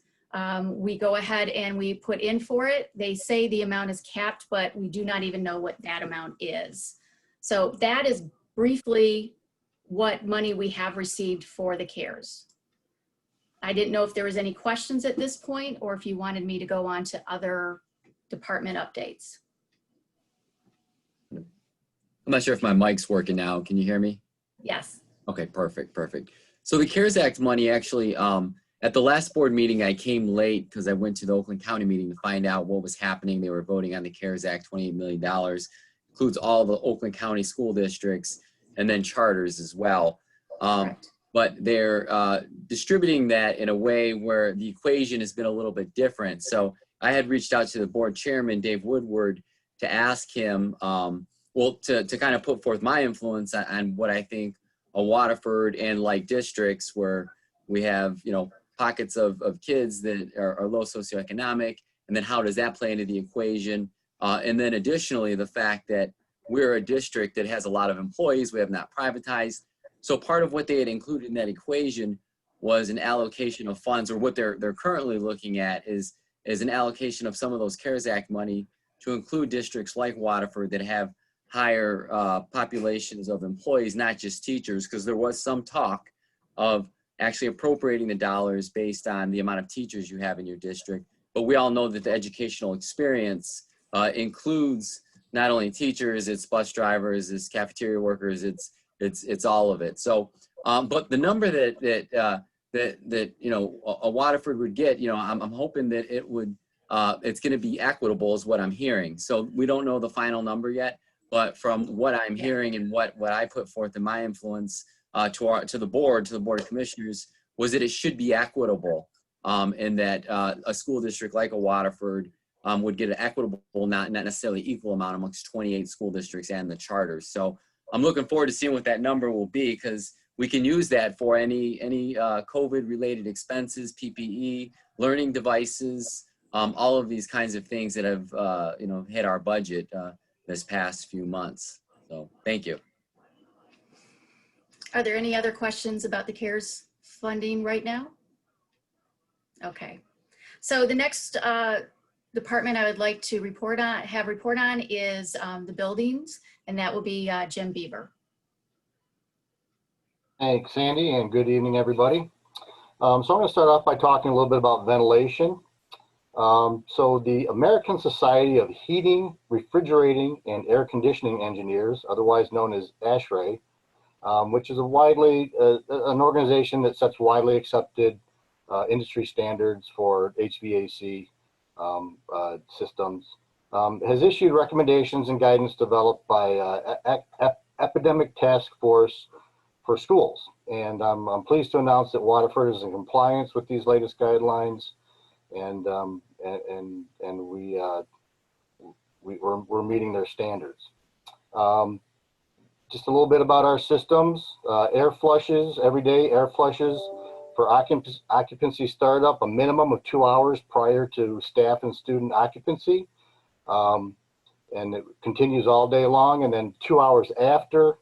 We go ahead and we put in for it. They say the amount is capped, but we do not even know what that amount is. So that is briefly what money we have received for the CARES. I didn't know if there was any questions at this point or if you wanted me to go on to other department updates. I'm not sure if my mic's working now. Can you hear me? Yes. Okay, perfect, perfect. So the CARES Act money actually, at the last board meeting, I came late because I went to the Oakland County meeting to find out what was happening. They were voting on the CARES Act, $28 million. includes all the Oakland County school districts and then charters as well. But they're distributing that in a way where the equation has been a little bit different. So I had reached out to the board chairman, Dave Woodward, to ask him, to kind of put forth my influence on what I think a Waterford and like districts where we have, pockets of kids that are low socioeconomic, and then how does that play into the equation? And then additionally, the fact that we're a district that has a lot of employees, we have not privatized. So part of what they had included in that equation was an allocation of funds, or what they're currently looking at is an allocation of some of those CARES Act money to include districts like Waterford that have higher populations of employees, not just teachers, because there was some talk of actually appropriating the dollars based on the amount of teachers you have in your district. But we all know that the educational experience includes not only teachers, it's bus drivers, it's cafeteria workers, it's all of it. So, but the number that a Waterford would get, I'm hoping that it would, it's going to be equitable, is what I'm hearing. So we don't know the final number yet, but from what I'm hearing and what I put forth in my influence to the board of commissioners, was that it should be equitable, and that a school district like a Waterford would get an equitable, not necessarily equal amount amongst 28 school districts and the charters. So I'm looking forward to seeing what that number will be, because we can use that for any COVID related expenses, PPE, learning devices, all of these kinds of things that have hit our budget this past few months. So thank you. Are there any other questions about the CARES funding right now? Okay. So the next department I would like to report on is the buildings, and that will be Jim Beaver. Thanks, Sandy, and good evening, everybody. So I'm going to start off by talking a little bit about ventilation. So the American Society of Heating, Refrigerating, and Air Conditioning Engineers, otherwise known as ASHRAE, which is an organization that sets widely accepted industry standards for HVAC systems, has issued recommendations and guidance developed by Epidemic Task Force for schools. And I'm pleased to announce that Waterford is in compliance with these latest guidelines, and we're meeting their standards. Just a little bit about our systems. Air flushes, everyday air flushes for occupancy startup, a minimum of 2 hours prior to staff and student occupancy. And it continues all day long. And then 2 hours after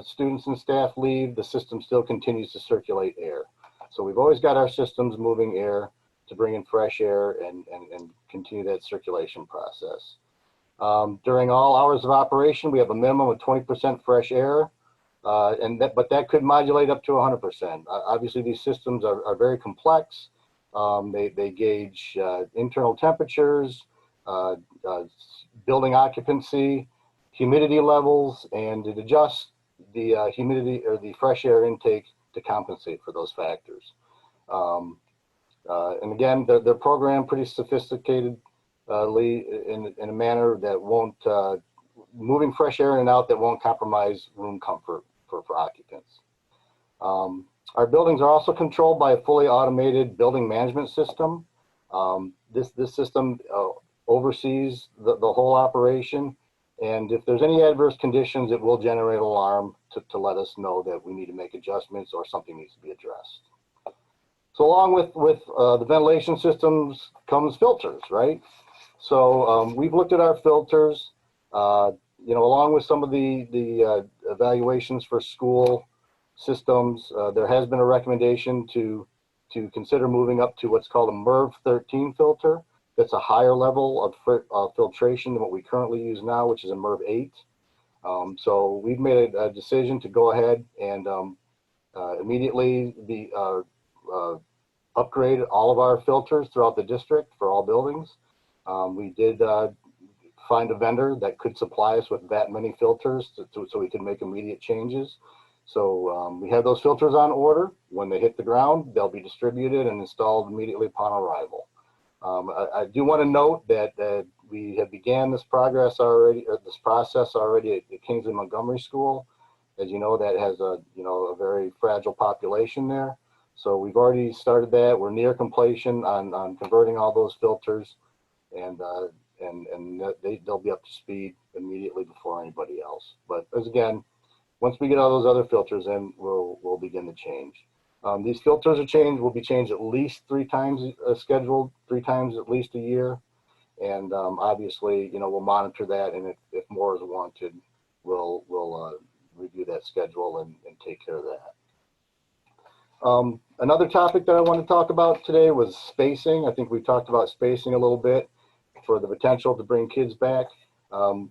students and staff leave, the system still continues to circulate air. So we've always got our systems moving air to bring in fresh air and continue that circulation process. During all hours of operation, we have a minimum of 20% fresh air, but that could modulate up to 100%. Obviously, these systems are very complex. They gauge internal temperatures, building occupancy, humidity levels, and it adjusts the humidity or the fresh air intake to compensate for those factors. And again, they're programmed pretty sophisticatedly in a manner that won't, moving fresh air in and out that won't compromise room comfort for occupants. Our buildings are also controlled by a fully automated building management system. This system oversees the whole operation. And if there's any adverse conditions, it will generate an alarm to let us know that we need to make adjustments or something needs to be addressed. So along with the ventilation systems comes filters, right? So we've looked at our filters, along with some of the evaluations for school systems. There has been a recommendation to consider moving up to what's called a MERV 13 filter. That's a higher level of filtration than what we currently use now, which is a MERV 8. So we've made a decision to go ahead and immediately upgrade all of our filters throughout the district for all buildings. We did find a vendor that could supply us with that many filters so we could make immediate changes. So we have those filters on order. When they hit the ground, they'll be distributed and installed immediately upon arrival. I do want to note that we have began this process already at Kingsley Montgomery School. As you know, that has a very fragile population there. So we've already started that. We're near completion on converting all those filters, and they'll be up to speed immediately before anybody else. But as again, once we get all those other filters in, we'll begin the change. These filters will be changed at least 3 times scheduled, 3 times at least a year. And obviously, we'll monitor that, and if more is wanted, we'll review that schedule and take care of that. Another topic that I want to talk about today was spacing. I think we talked about spacing a little bit for the potential to bring kids back.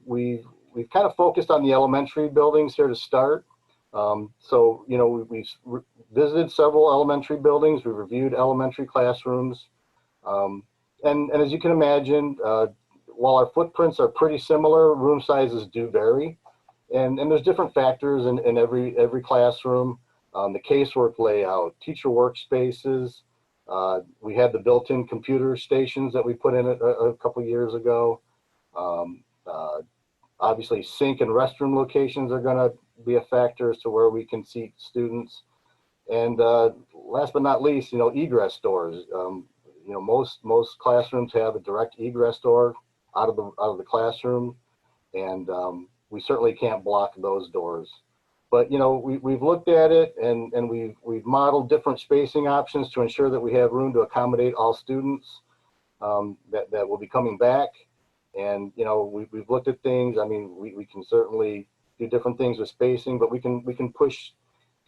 We've kind of focused on the elementary buildings here to start. So, we've visited several elementary buildings. We've reviewed elementary classrooms. And as you can imagine, while our footprints are pretty similar, room sizes do vary. And there's different factors in every classroom. The casework layout, teacher workspaces. We had the built-in computer stations that we put in a couple years ago. Obviously, sink and restroom locations are going to be a factor as to where we can seat students. And last but not least, egress doors. Most classrooms have a direct egress door out of the classroom, and we certainly can't block those doors. But we've looked at it, and we've modeled different spacing options to ensure that we have room to accommodate all students that will be coming back. And we've looked at things. I mean, we can certainly do different things with spacing, but we can push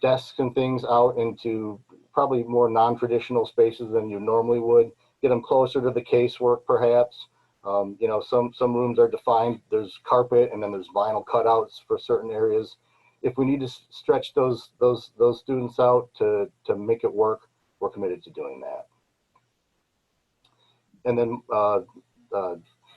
desks and things out into probably more non-traditional spaces than you normally would. Get them closer to the casework, perhaps. Some rooms are defined. There's carpet, and then there's vinyl cutouts for certain areas. If we need to stretch those students out to make it work, we're committed to doing that. And then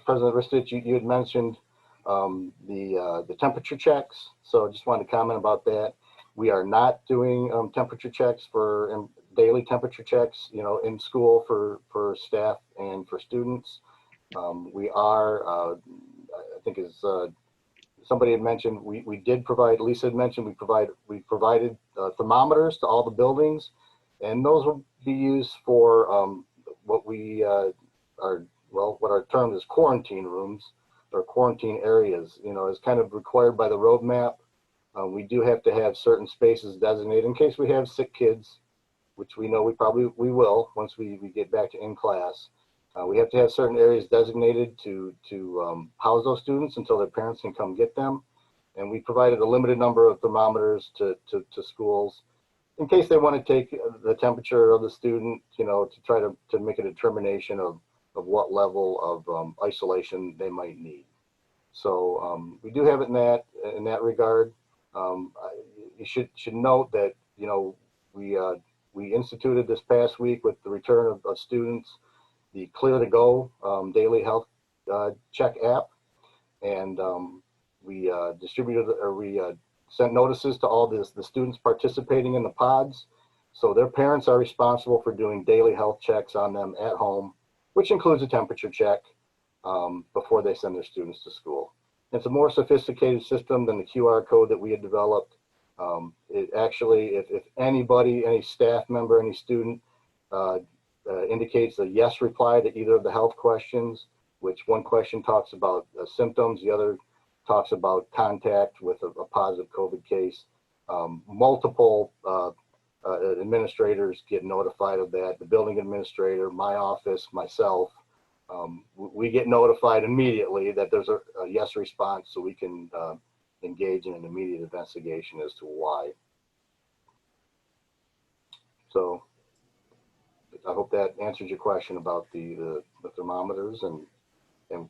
President Ristich, you had mentioned the temperature checks. So I just wanted to comment about that. We are not doing temperature checks for daily temperature checks, in school for staff and for students. We are, I think as somebody had mentioned, we did provide, Lisa had mentioned, we provided thermometers to all the buildings, and those will be used for what our term is quarantine rooms or quarantine areas. Is kind of required by the roadmap. We do have to have certain spaces designated in case we have sick kids, which we know we will once we get back to in class. We have to have certain areas designated to house those students until their parents can come get them. And we provided a limited number of thermometers to schools in case they want to take the temperature of the student, to try to make a determination of what level of isolation they might need. So we do have it in that regard. You should note that we instituted this past week with the return of students the Clear to Go daily health check app, and we sent notices to all the students participating in the pods. So their parents are responsible for doing daily health checks on them at home, which includes a temperature check before they send their students to school. It's a more sophisticated system than the QR code that we had developed. It actually, if anybody, any staff member, any student indicates a yes reply to either of the health questions, which one question talks about symptoms, the other talks about contact with a positive COVID case. Multiple administrators get notified of that. The building administrator, my office, myself, we get notified immediately that there's a yes response, so we can engage in an immediate investigation as to why. So I hope that answers your question about the thermometers and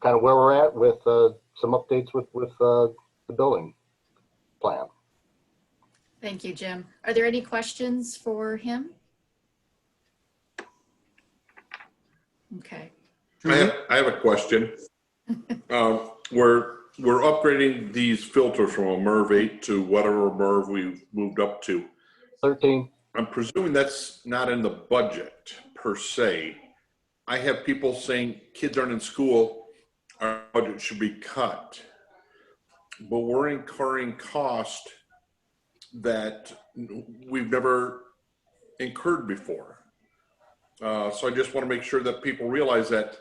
kind of where we're at with some updates with the building plan. Thank you, Jim. Are there any questions for him? Okay. I have a question. We're upgrading these filters from a MERV 8 to whatever MERV we've moved up to. 13. I'm presuming that's not in the budget per se. I have people saying kids aren't in school. our budget should be cut, but we're incurring cost that we've never incurred before. So I just want to make sure that people realize that,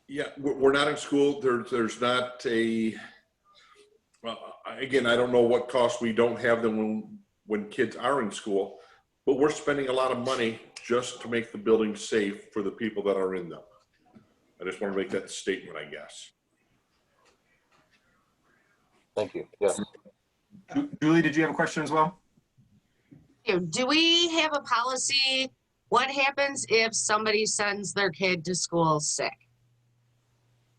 yeah, we're not in school. There's not a, well, again, I don't know what costs we don't have them when kids are in school, but we're spending a lot of money just to make the building safe for the people that are in them. I just want to make that statement, I guess. Thank you. Yes. Julie, did you have a question as well? Do we have a policy? What happens if somebody sends their kid to school sick?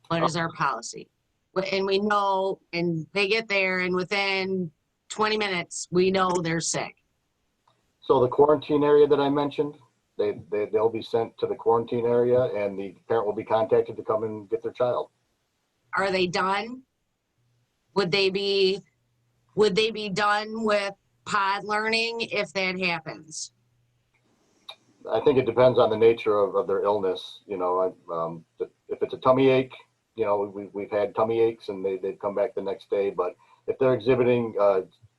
What is our policy? And we know, and they get there and within 20 minutes, we know they're sick. So the quarantine area that I mentioned, they'll be sent to the quarantine area and the parent will be contacted to come and get their child. Are they done? Would they be done with pod learning if that happens? I think it depends on the nature of their illness. You know, if it's a tummy ache, you know, we've had tummy aches and they'd come back the next day. But if they're exhibiting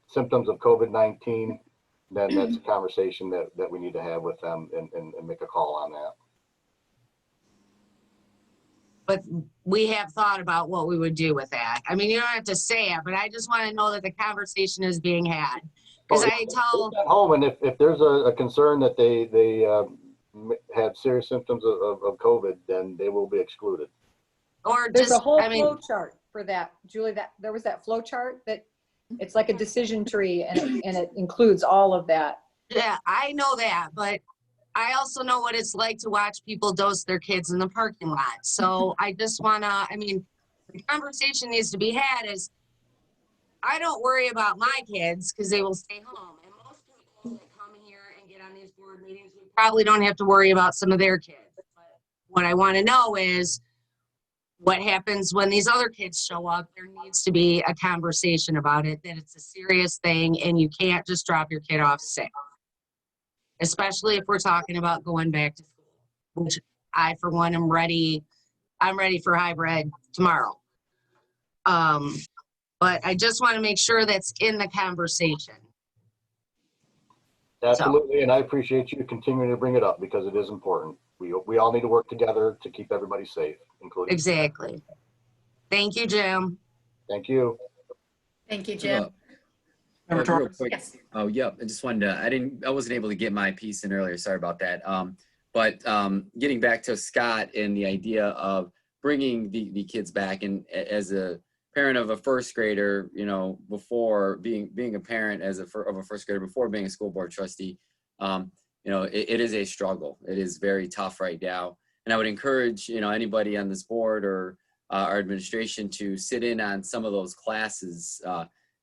symptoms of COVID-19, then that's a conversation that we need to have with them and make a call on that. But we have thought about what we would do with that. I mean, you don't have to say it, but I just want to know that the conversation is being had. Because I tell at home, and if there's a concern that they have serious symptoms of COVID, then they will be excluded. Or There's just, a whole I mean, flow chart for that, Julie. That there was that flow chart that it's like a decision tree, and it includes all of that. yeah, I know that, but I also know what it's like to watch people dose their kids in the parking lot. So I just want to, I mean, the conversation needs to be had is, I don't worry about my kids because they will stay home. And most people that come here and get on these board meetings, we probably don't have to worry about some of their kids. But what I want to know is what happens when these other kids show up. There needs to be a conversation about it, that it's a serious thing and you can't just drop your kid off sick. Especially if we're talking about going back to school, which I, for one, am ready. I'm ready for hybrid tomorrow. But I just want to make sure that's in the conversation. Absolutely, and I appreciate you continuing to bring it up because it is important. We all need to work together to keep everybody safe, including. Exactly. Thank you, Jim. Thank you. Thank you, Jim. Real quick. Yes. Oh, yeah. I just wanted to, I wasn't able to get my piece in earlier. Sorry about that. But getting back to Scott and the idea of bringing the kids back, and as a parent of a first grader, you know, before being a parent of a first grader before being a school board trustee, you know, it is a struggle. It is very tough right now. And I would encourage, you know, anybody on this board or our administration to sit in on some of those classes,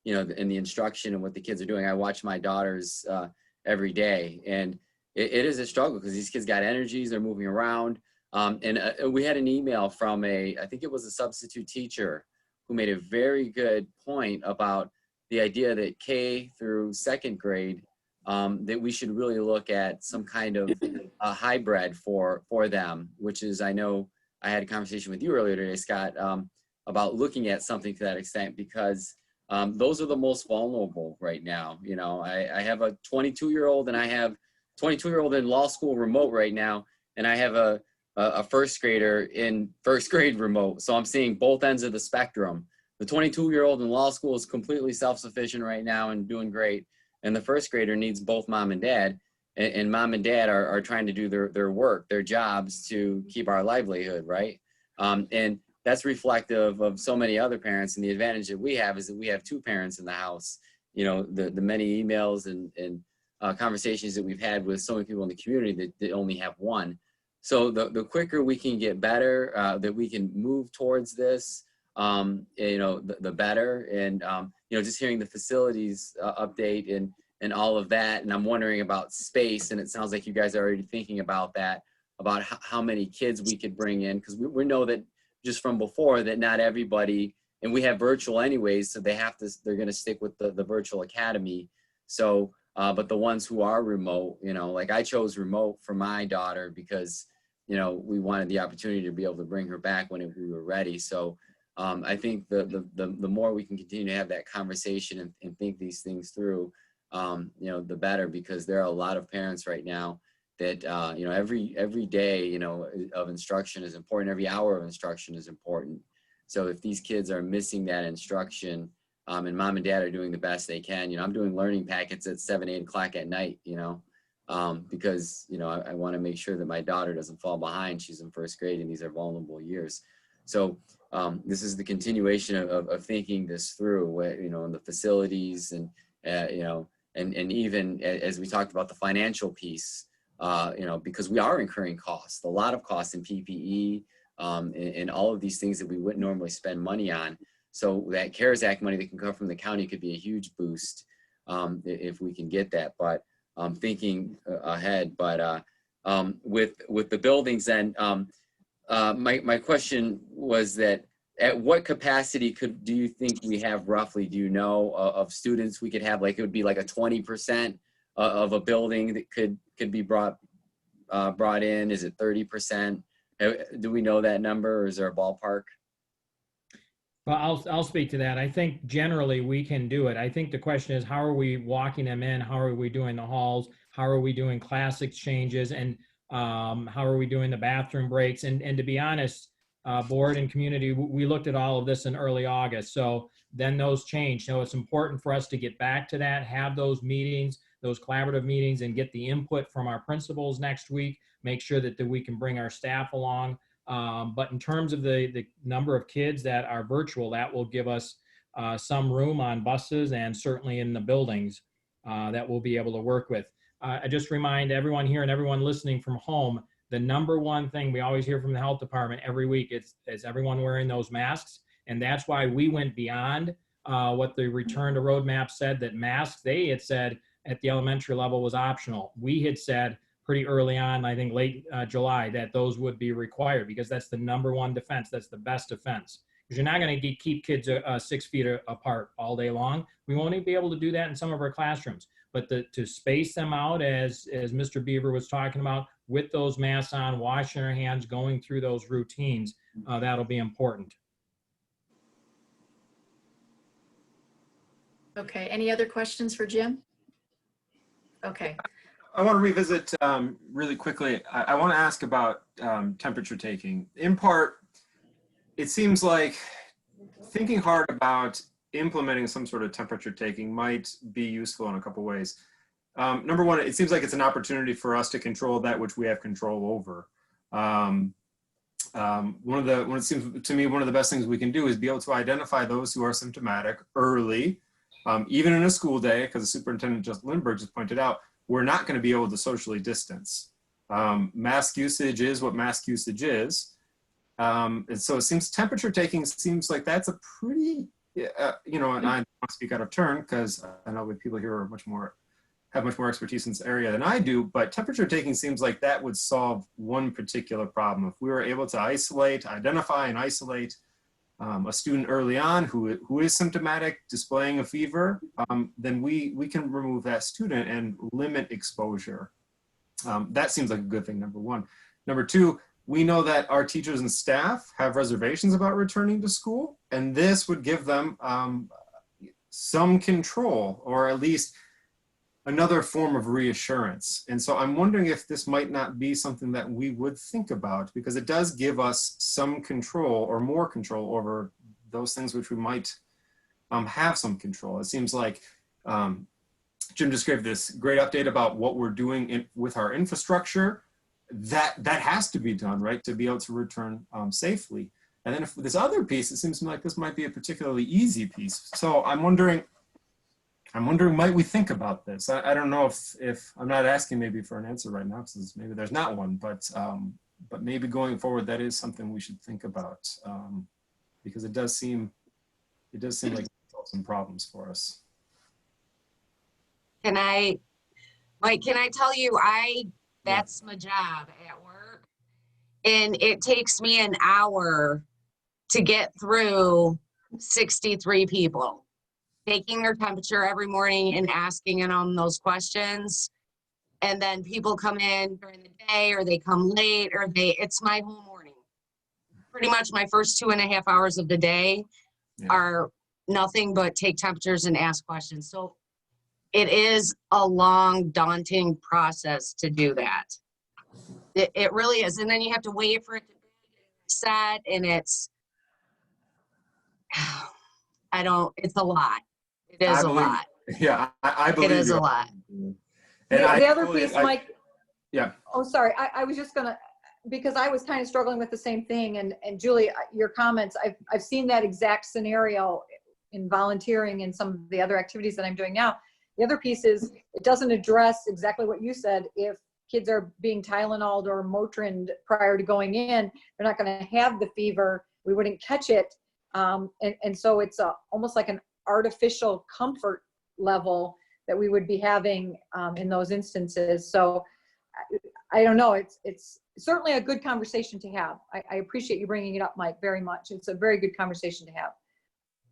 you know, in the instruction and what the kids are doing. I watch my daughters every day, and it is a struggle because these kids got energies, they're moving around. And we had an email from I think it was a substitute teacher who made a very good point about the idea that K through second grade, that we should really look at some kind of hybrid for them, which is, I know I had a conversation with you earlier today, Scott, about looking at something to that extent, because those are the most vulnerable right now. You know, I have a 22-year-old and I have 22-year-old in law school remote right now, and I have a first grader in first grade remote. So I'm seeing both ends of the spectrum. The 22-year-old in law school is completely self-sufficient right now and doing great. And the first grader needs both mom and dad. And mom and dad are trying to do their work, their jobs to keep our livelihood, right? And that's reflective of so many other parents. And the advantage that we have is that we have two parents in the house. You know, the many emails and conversations that we've had with so many people in the community that only have one. So the quicker we can get better, that we can move towards this, you know, the better. And, you know, just hearing the facilities update and all of that. And I'm wondering about space, and it sounds like you guys are already thinking about that, about how many kids we could bring in. Because we know that just from before that not everybody, and we have virtual anyways, so they're going to stick with the virtual academy. So, but the ones who are remote, you know, like I chose remote for my daughter because you know, we wanted the opportunity to be able to bring her back when we were ready. So I think the more we can continue to have that conversation and think these things through, you know, the better, because there are a lot of parents right now that, you know, every day, you know, of instruction is important. Every hour of instruction is important. So if these kids are missing that instruction, and mom and dad are doing the best they can, you know, I'm doing learning packets at 7, 8 o'clock at night, you know, because, you know, I want to make sure that my daughter doesn't fall behind. She's in first grade and these are vulnerable years. So this is the continuation of thinking this through, you know, in the facilities and, you know, and even as we talked about the financial piece, you know, because we are incurring costs, a lot of costs in PPE, and all of these things that we wouldn't normally spend money on. So that CARES Act money that can come from the county could be a huge boost if we can get that. But thinking ahead, but with the buildings, then my question was that at what capacity do you think we have roughly? Do you know of students we could have? Like it would be like a 20% of a building that could be brought in. Is it 30%? Do we know that number, or is there a ballpark? Well, I'll speak to that. I think generally we can do it. I think the question is, how are we walking them in? How are we doing the halls? How are we doing class exchanges? And how are we doing the bathroom breaks? And to be honest, board and community, we looked at all of this in early August. So then those changed. So it's important for us to get back to that, have those meetings, those collaborative meetings, and get the input from our principals next week, make sure that we can bring our staff along. But in terms of the number of kids that are virtual, that will give us some room on buses and certainly in the buildings that we'll be able to work with. I just remind everyone here and everyone listening from home, the number one thing we always hear from the health department every week is everyone wearing those masks. And that's why we went beyond what the return to roadmap said, that masks, they had said at the elementary level was optional. We had said pretty early on, I think late July, that those would be required, because that's the number one defense. That's the best defense. Because you're not going to keep kids 6 feet apart all day long. We won't even be able to do that in some of our classrooms. But to space them out, as Mr. Beaver was talking about, with those masks on, washing our hands, going through those routines, that'll be important. Okay, any other questions for Jim? Okay. I want to revisit really quickly. I want to ask about temperature taking. In part, it seems like thinking hard about implementing some sort of temperature taking might be useful in a couple ways. Number one, it seems like it's an opportunity for us to control that which we have control over. It seems to me one of the best things we can do is be able to identify those who are symptomatic early, even in a school day, because the superintendent Lindbergh just pointed out, we're not going to be able to socially distance. Mask usage is what mask usage is. And so it seems temperature taking seems like that's a pretty, you know, and I don't want to speak out of turn because I know that people here are have much more expertise in this area than I do, but temperature taking seems like that would solve one particular problem. If we were able to identify and isolate a student early on who is symptomatic, displaying a fever, then we can remove that student and limit exposure. That seems like a good thing, number one. Number two, we know that our teachers and staff have reservations about returning to school, and this would give them some control, or at least another form of reassurance. And so I'm wondering if this might not be something that we would think about, because it does give us some control or more control over those things which we might have some control. It seems like Jim just gave this great update about what we're doing with our infrastructure. That has to be done, right, to be able to return safely. And then if this other piece, it seems like this might be a particularly easy piece. So I'm wondering, might we think about this? I don't know if I'm not asking maybe for an answer right now, because maybe there's not one, but maybe going forward, that is something we should think about, because it does seem like it solves some problems for us. Can I tell you, that's my job at work, and it takes me an hour to get through 63 people, taking their temperature every morning and asking them those questions. And then people come in during the day or they come late or it's my whole morning. Pretty much my first 2.5 hours of the day are nothing but take temperatures and ask questions. So it is a long, daunting process to do that. It really is. And then you have to wait for it to be set, and it's a lot. It is a lot. Yeah, I believe it is you. a lot. And The other piece, Mike. Yeah. Oh, sorry. I was just gonna, because I was kind of struggling with the same thing. And Julie, your comments, I've seen that exact scenario in volunteering and some of the other activities that I'm doing now. The other piece is it doesn't address exactly what you said. If kids are being Tylenol'd or Motrin'd prior to going in, they're not going to have the fever. We wouldn't catch it. And so it's almost like an artificial comfort level that we would be having in those instances. So I don't know. It's certainly a good conversation to have. I appreciate you bringing it up, Mike, very much. It's a very good conversation to have.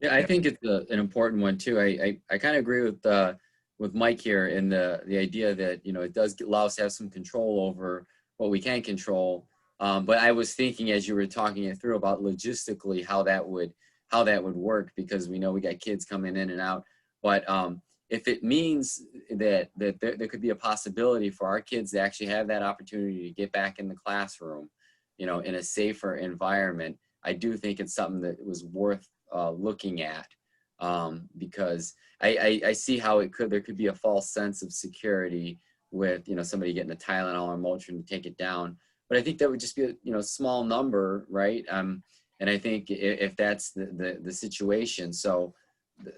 Yeah, I think it's an important one too. I kind of agree with Mike here in the idea that, you know, it does allow us to have some control over what we can control. But I was thinking as you were talking it through about logistically how that would work, because we know we got kids coming in and out. But if it means that there could be a possibility for our kids to actually have that opportunity to get back in the classroom, you know, in a safer environment, I do think it's something that was worth looking at, because I see how there could be a false sense of security with, you know, somebody getting a Tylenol or Motrin to take it down. But I think that would just be a, you know, small number, right? And I think if that's the situation, so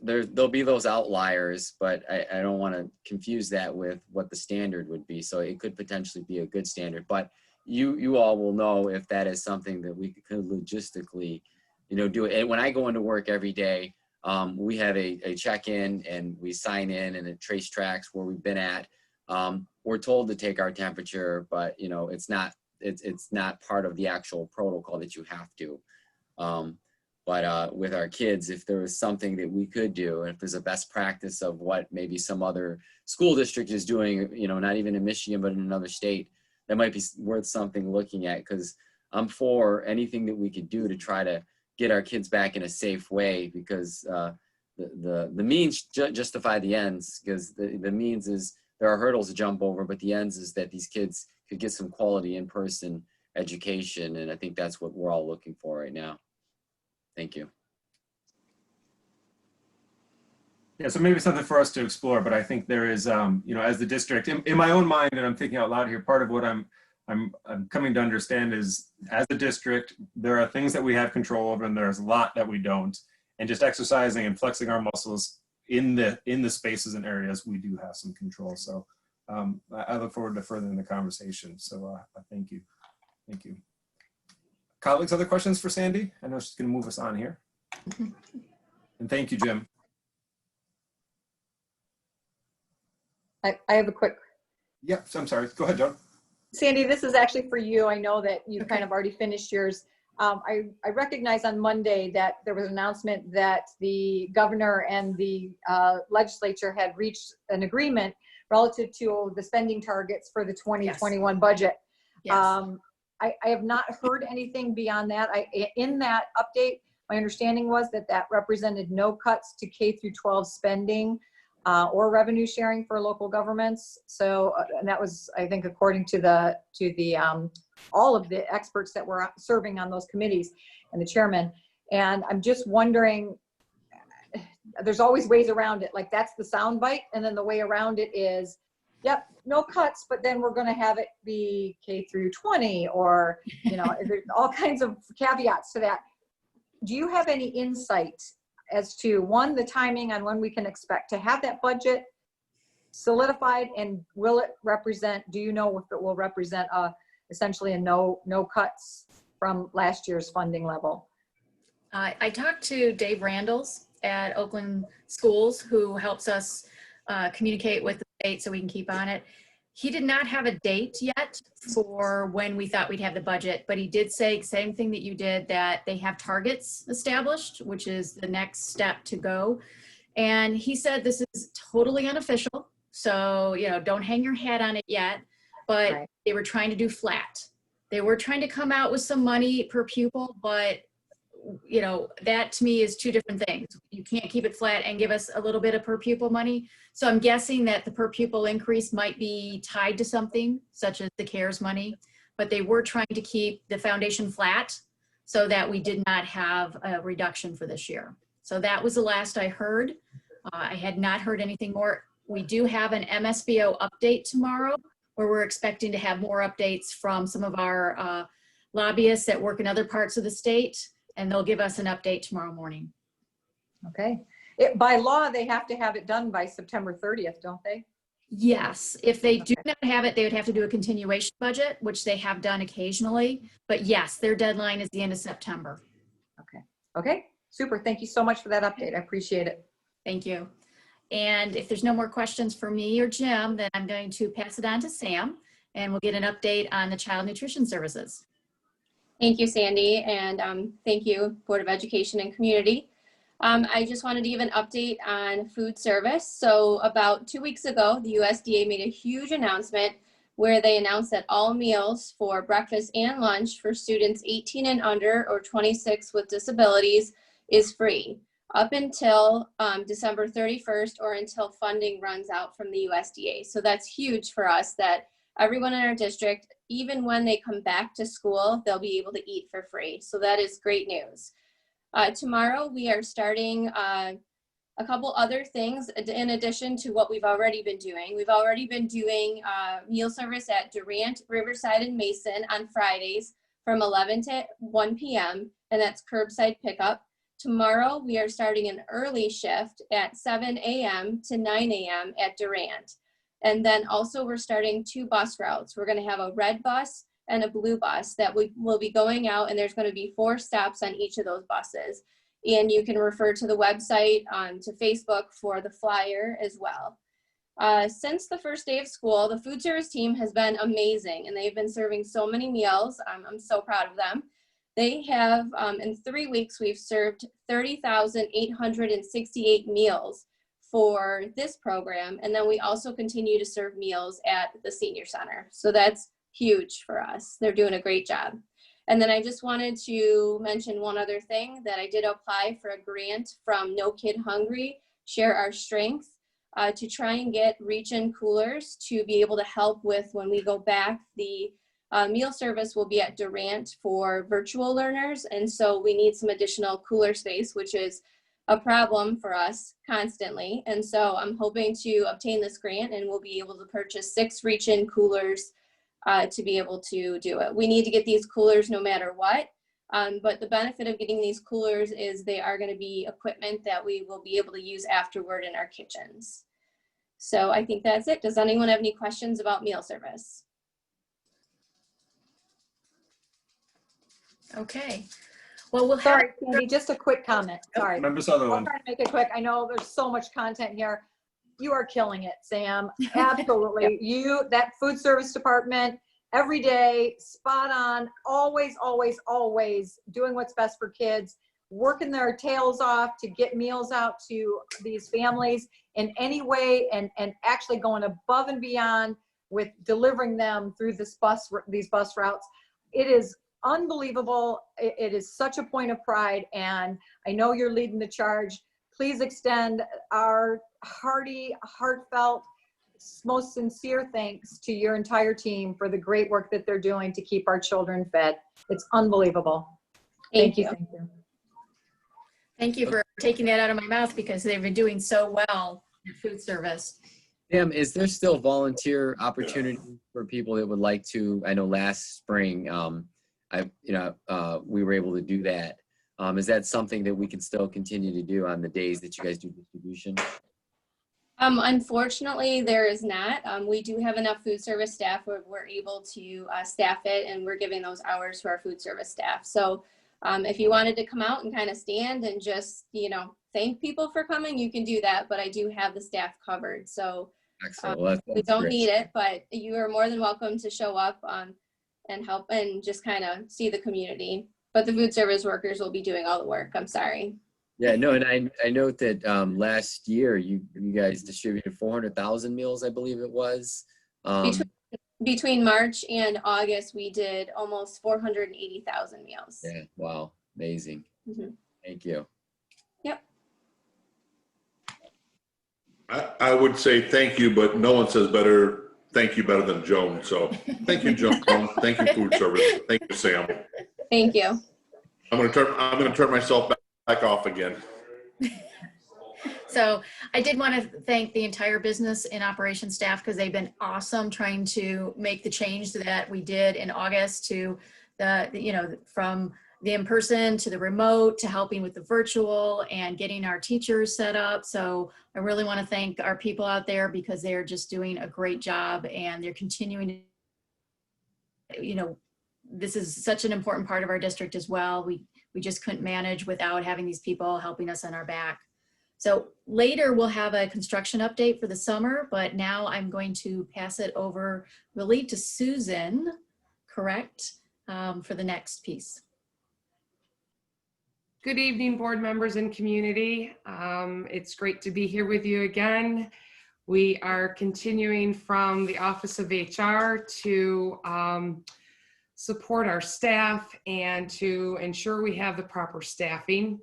there'll be those outliers, but I don't want to confuse that with what the standard would be. So it could potentially be a good standard, but you all will know if that is something that we could logistically, you know, do it. And when I go into work every day, we have a check-in and we sign in and it trace tracks where we've been at. We're told to take our temperature, but you know, it's not part of the actual protocol that you have to. But with our kids, if there was something that we could do, and if there's a best practice of what maybe some other school district is doing, you know, not even in Michigan, but in another state, that might be worth something looking at, because I'm for anything that we could do to try to get our kids back in a safe way, because the means justify the ends, because the means is there are hurdles to jump over, but the ends is that these kids could get some quality in-person education. And I think that's what we're all looking for right now. Thank you. Yeah, so maybe something for us to explore, but I think there is, you know, as the district, in my own mind, and I'm thinking out loud here, part of what I'm coming to understand is, as a district, there are things that we have control over, and there's a lot that we don't. And just exercising and flexing our muscles in the spaces and areas, we do have some control. So I look forward to furthering the conversation. So thank you. Thank you. Colleagues, other questions for Sandy? I know she's going to move us on here. And thank you, Jim. I have a quick. Yep, so I'm sorry. Go ahead, Joan. Sandy, this is actually for you. I know that you kind of already finished yours. I recognize on Monday that there was an announcement that the governor and the legislature had reached an agreement relative to the spending targets for the 2021 budget. Yes. I have not heard anything beyond that. In that update, my understanding was that represented no cuts to K through 12 spending or revenue sharing for local governments. So, and that was, I think, according to all of the experts that were serving on those committees and the chairman. And I'm just wondering, there's always ways around it. Like, that's the sound bite, and then the way around it is, yep, no cuts, but then we're going to have it be K through 20, or, you know, there's all kinds of caveats to that. Do you have any insight as to, one, the timing on when we can expect to have that budget solidified, and will it represent, do you know if it will represent essentially a no cuts from last year's funding level? I talked to Dave Randalls at Oakland Schools, who helps us communicate with the state so we can keep on it. He did not have a date yet for when we thought we'd have the budget, but he did say, same thing that you did, that they have targets established, which is the next step to go. And he said this is totally unofficial, So, you know, don't hang your hat on it yet, but Right. they were trying to do flat. They were trying to come out with some money per pupil, but you know, that to me is two different things. You can't keep it flat and give us a little bit of per pupil money. So I'm guessing that the per pupil increase might be tied to something such as the CARES money, but they were trying to keep the foundation flat so that we did not have a reduction for this year. So that was the last I heard. I had not heard anything more. We do have an MSBO update tomorrow where we're expecting to have more updates from some of our lobbyists that work in other parts of the state, and they'll give us an update tomorrow morning. Okay. By law, they have to have it done by September 30th, don't they? Yes, if they do not have it, they would have to do a continuation budget, which they have done occasionally. But yes, their deadline is the end of September. Okay. Okay. Super. Thank you so much for that update. I appreciate it. Thank you. And if there's no more questions for me or Jim, then I'm going to pass it on to Sam, and we'll get an update on the child nutrition services. Thank you, Sandy, and thank you, Board of Education and Community. I just wanted to give an update on food service. So about 2 weeks ago, the USDA made a huge announcement where they announced that all meals for breakfast and lunch for students 18 and under or 26 with disabilities is free up until December 31st or until funding runs out from the USDA. So that's huge for us that everyone in our district, even when they come back to school, they'll be able to eat for free. So that is great news. Tomorrow, we are starting a couple other things in addition to what we've already been doing. We've already been doing meal service at Durant, Riverside, and Mason on Fridays from 11 to 1 p.m., and that's curbside pickup. Tomorrow, we are starting an early shift at 7 a.m. to 9 a.m. at Durant. And then also we're starting 2 bus routes. We're going to have a red bus and a blue bus that we will be going out, and there's going to be 4 stops on each of those buses. And you can refer to the website, to Facebook for the flyer as well. Since the first day of school, the food service team has been amazing, and they've been serving so many meals. I'm so proud of them. They have, in 3 weeks, we've served 30,868 meals for this program. And then we also continue to serve meals at the senior center. So that's huge for us. They're doing a great job. And then I just wanted to mention one other thing, that I did apply for a grant from No Kid Hungry, Share Our Strength, to try and get reach-in coolers to be able to help with when we go back. The meal service will be at Durant for virtual learners. And so we need some additional cooler space, which is a problem for us constantly. And so I'm hoping to obtain this grant, and we'll be able to purchase 6 reach-in coolers to be able to do it. We need to get these coolers no matter what. But the benefit of getting these coolers is they are going to be equipment that we will be able to use afterward in our kitchens. So I think that's it. Does anyone have any questions about meal service? Okay. Well, we'll have. Sorry, Sandy, just a quick comment. Sorry. Member Sutherland. I'll try to make it quick. I know there's so much content here. You are killing it, Sam. Absolutely. That food service department, every day, spot on, always, always, always doing what's best for kids, working their tails off to get meals out to these families in any way, and actually going above and beyond with delivering them through these bus routes. It is unbelievable. It is such a point of pride, and I know you're leading the charge. Please extend our hearty, heartfelt, most sincere thanks to your entire team for the great work that they're doing to keep our children fed. It's unbelievable. Thank you. Thank you. Thank you for taking that out of my mouth, because they've been doing so well in food service. Sam, is there still volunteer opportunity for people that would like to? I know last spring, we were able to do that. Is that something that we can still continue to do on the days that you guys do distribution? Unfortunately, there is not. We do have enough food service staff where we're able to staff it, and we're giving those hours to our food service staff. So if you wanted to come out and kind of stand and just, thank people for coming, you can do that, but I do have the staff covered. So we don't need it, but you are more than welcome to show up and help and just kind of see the community. But the food service workers will be doing all the work. I'm sorry. Yeah, no, and I note that last year you guys distributed 400,000 meals, I believe it was. Between March and August, we did almost 480,000 meals. Yeah, wow, amazing. Thank you. Yep. I would say thank you, but no one says thank you better than Joan. So thank you, Joan. Thank you, food service. Thank you, Sam. Thank you. I'm gonna turn myself back off again. So I did want to thank the entire business and operations staff because they've been awesome trying to make the change that we did in August to from the in-person to the remote to helping with the virtual and getting our teachers set up. So I really want to thank our people out there because they're just doing a great job and they're continuing to, this is such an important part of our district as well. We just couldn't manage without having these people helping us on our back. So later we'll have a construction update for the summer, but now I'm going to pass it over, really, to Susan, correct, for the next piece. Good evening, board members and community. It's great to be here with you again. We are continuing from the Office of HR to support our staff and to ensure we have the proper staffing.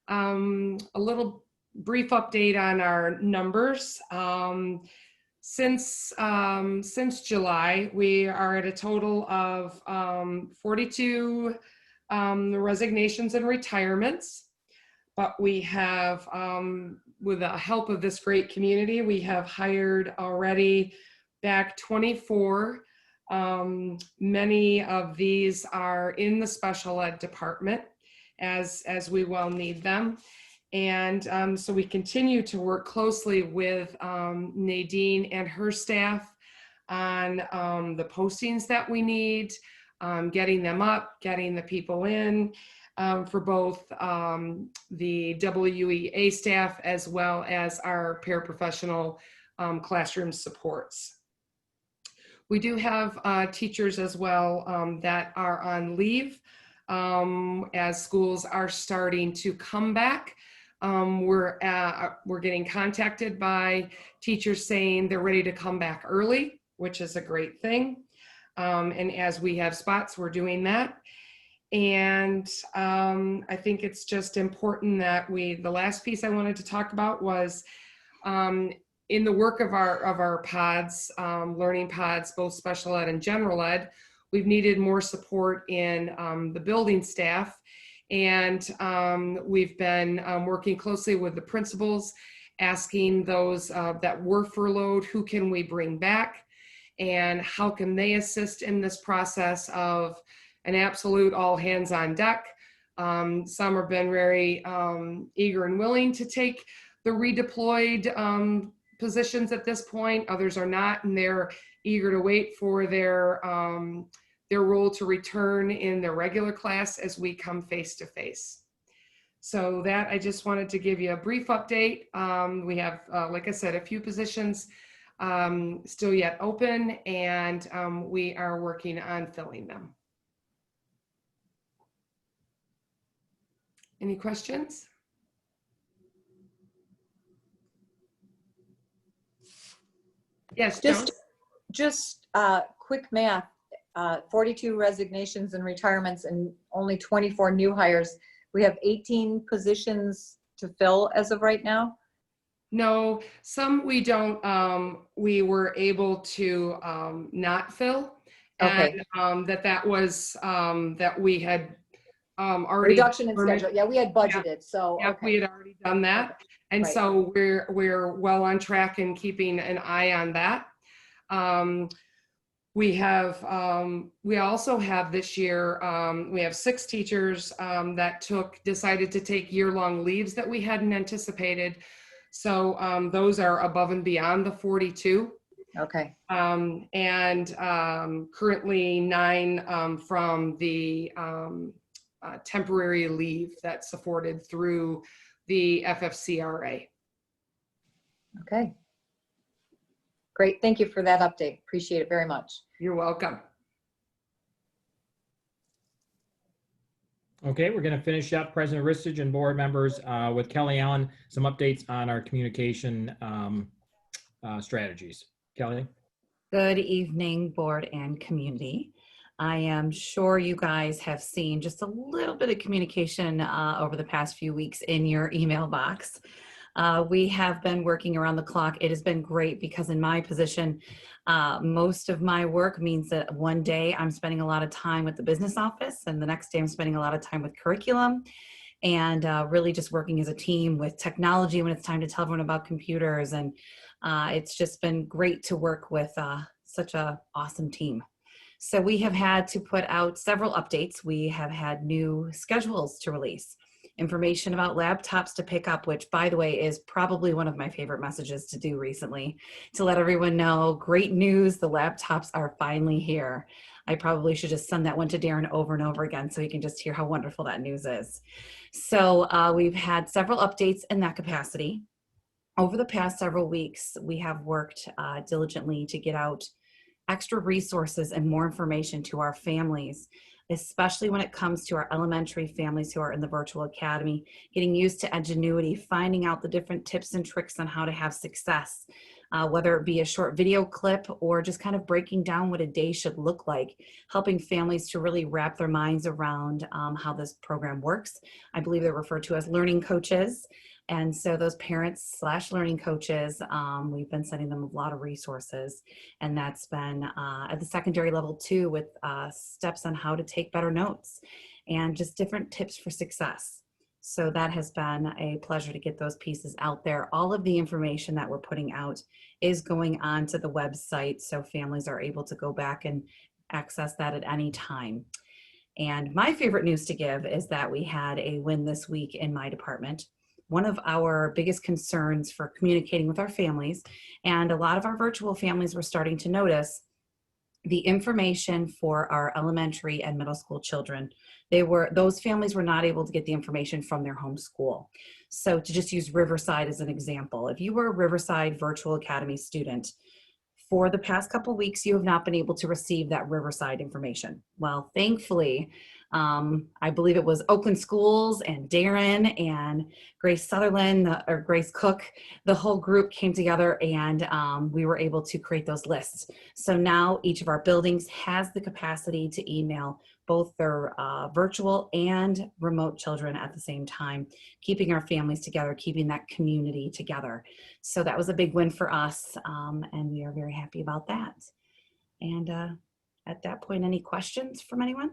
A little brief update on our numbers. Since July, we are at a total of 42 resignations and retirements, but we have, with the help of this great community, we have hired already back 24. Many of these are in the special ed department as we well need them. And so we continue to work closely with Nadine and her staff on the postings that we need, getting them up, getting the people in for both the WEA staff as well as our paraprofessional classroom supports. We do have teachers as well that are on leave as schools are starting to come back. We're getting contacted by teachers saying they're ready to come back early, which is a great thing. And as we have spots, we're doing that. And I think it's just important that the last piece I wanted to talk about was in the work of our pods, learning pods, both special ed and general ed, we've needed more support in the building staff. And we've been working closely with the principals, asking those that were furloughed, who can we bring back and how can they assist in this process of an absolute all hands on deck. Some have been very eager and willing to take the redeployed positions at this point. Others are not, and they're eager to wait for their role to return in their regular class as we come face to face. So that, I just wanted to give you a brief update. We have, like I said, a few positions still yet open, and we are working on filling them. Any questions? Yes, just quick math. 42 resignations and retirements and only 24 new hires. We have 18 positions to fill as of right now? No, some we don't. We were able to not fill. Okay. And that was that we had already reduction in schedule. Yeah, we had budgeted. Yeah. So yeah, okay. we had already done that, and Right. so we're well on track and keeping an eye on that. We also have this year, we have 6 teachers that decided to take year-long leaves that we hadn't anticipated. So those are above and beyond the 42. Okay. And currently 9 from the temporary leave that's afforded through the FFCRA. Okay. Great. Thank you for that update. Appreciate it very much. You're welcome. Okay, we're going to finish up President Ristage and board members with Kelly Allen, some updates on our communication strategies. Kelly? Good evening, board and community. I am sure you guys have seen just a little bit of communication over the past few weeks in your email box. We have been working around the clock. It has been great because in my position, most of my work means that one day I'm spending a lot of time with the business office and the next day I'm spending a lot of time with curriculum and really just working as a team with technology when it's time to tell everyone about computers. And it's just been great to work with such an awesome team. So we have had to put out several updates. We have had new schedules to release, information about laptops to pick up, which by the way is probably one of my favorite messages to do recently, to let everyone know, great news, the laptops are finally here. I probably should just send that one to Darren over and over again so he can just hear how wonderful that news is. So we've had several updates in that capacity. Over the past several weeks, we have worked diligently to get out extra resources and more information to our families, especially when it comes to our elementary families who are in the virtual academy, getting used to Edgenuity, finding out the different tips and tricks on how to have success, whether it be a short video clip or just kind of breaking down what a day should look like, helping families to really wrap their minds around how this program works. I believe they're referred to as learning coaches. And so those parents / learning coaches, we've been sending them a lot of resources, and that's been at the secondary level too, with steps on how to take better notes and just different tips for success. So that has been a pleasure to get those pieces out there. All of the information that we're putting out is going onto the website, so families are able to go back and access that at any time. And my favorite news to give is that we had a win this week in my department. One of our biggest concerns for communicating with our families, and a lot of our virtual families were starting to notice, the information for our elementary and middle school children, those families were not able to get the information from their home school. So to just use Riverside as an example, if you were a Riverside Virtual Academy student, for the past couple weeks, you have not been able to receive that Riverside information. Well, thankfully, I believe it was Oakland Schools and Darren and Grace Sutherland or Grace Cook, the whole group came together and we were able to create those lists. So now each of our buildings has the capacity to email both their virtual and remote children at the same time, keeping our families together, keeping that community together. So that was a big win for us, and we are very happy about that. And at that point, any questions from anyone?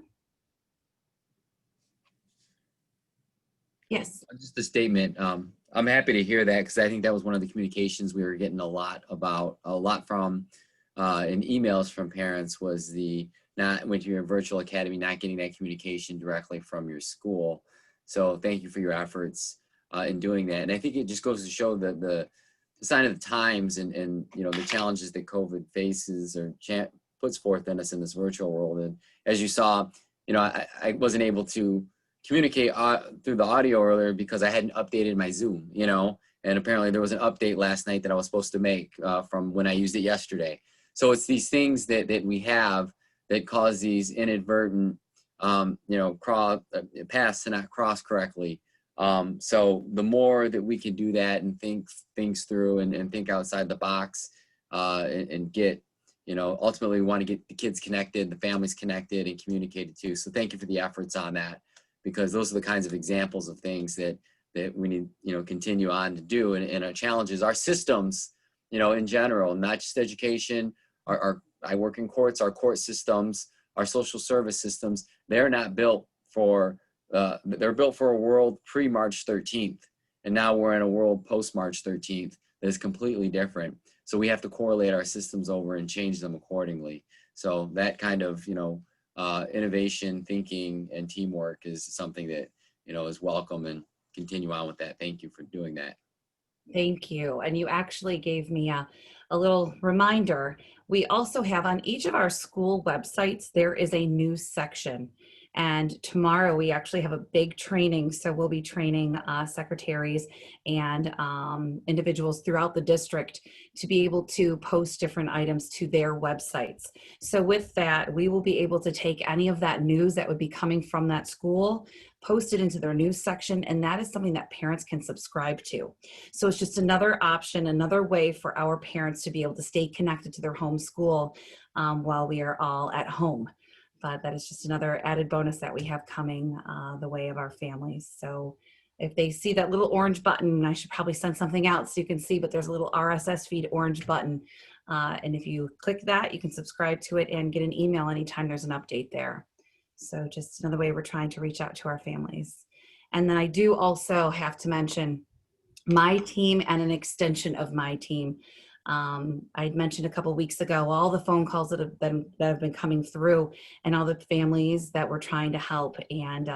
Yes. Just a statement. I'm happy to hear that because I think that was one of the communications we were getting a lot from in emails from parents was the not when you're in virtual academy, not getting that communication directly from your school. So thank you for your efforts in doing that. And I think it just goes to show that the sign of the times and you know the challenges that COVID faces or puts forth in us in this virtual world. And as you saw, you know, I wasn't able to communicate through the audio earlier because I hadn't updated my Zoom, you know, and apparently there was an update last night that I was supposed to make from when I used it yesterday. So it's these things that we have that cause these inadvertent, you know, paths to not cross correctly. So the more that we can do that and think things through and think outside the box and get, you know, ultimately we want to get the kids connected, the families connected and communicated too. So thank you for the efforts on that, because those are the kinds of examples of things that we need, you know, continue on to do. And our challenges, our systems, you know, in general, not just education, I work in courts, our court systems, our social service systems, they're not built for, they're built for a world pre-March 13th. And now we're in a world post-March 13th that is completely different. So we have to correlate our systems over and change them accordingly. So that kind of, you know, innovation, thinking, and teamwork is something that, you know, is welcome, and continue on with that. Thank you for doing that. Thank you. And you actually gave me a little reminder. We also have on each of our school websites, there is a news section. And tomorrow we actually have a big training. So we'll be training secretaries and individuals throughout the district to be able to post different items to their websites. So with that, we will be able to take any of that news that would be coming from that school, post it into their news section, and that is something that parents can subscribe to. So it's just another option, another way for our parents to be able to stay connected to their home school while we are all at home. But that is just another added bonus that we have coming the way of our families. So if they see that little orange button, I should probably send something out so you can see, but there's a little RSS feed orange button. And if you click that, you can subscribe to it and get an email anytime there's an update there. So just another way we're trying to reach out to our families. And then I do also have to mention my team and an extension of my team. I mentioned a couple weeks ago all the phone calls that have been coming through and all the families that we're trying to help, and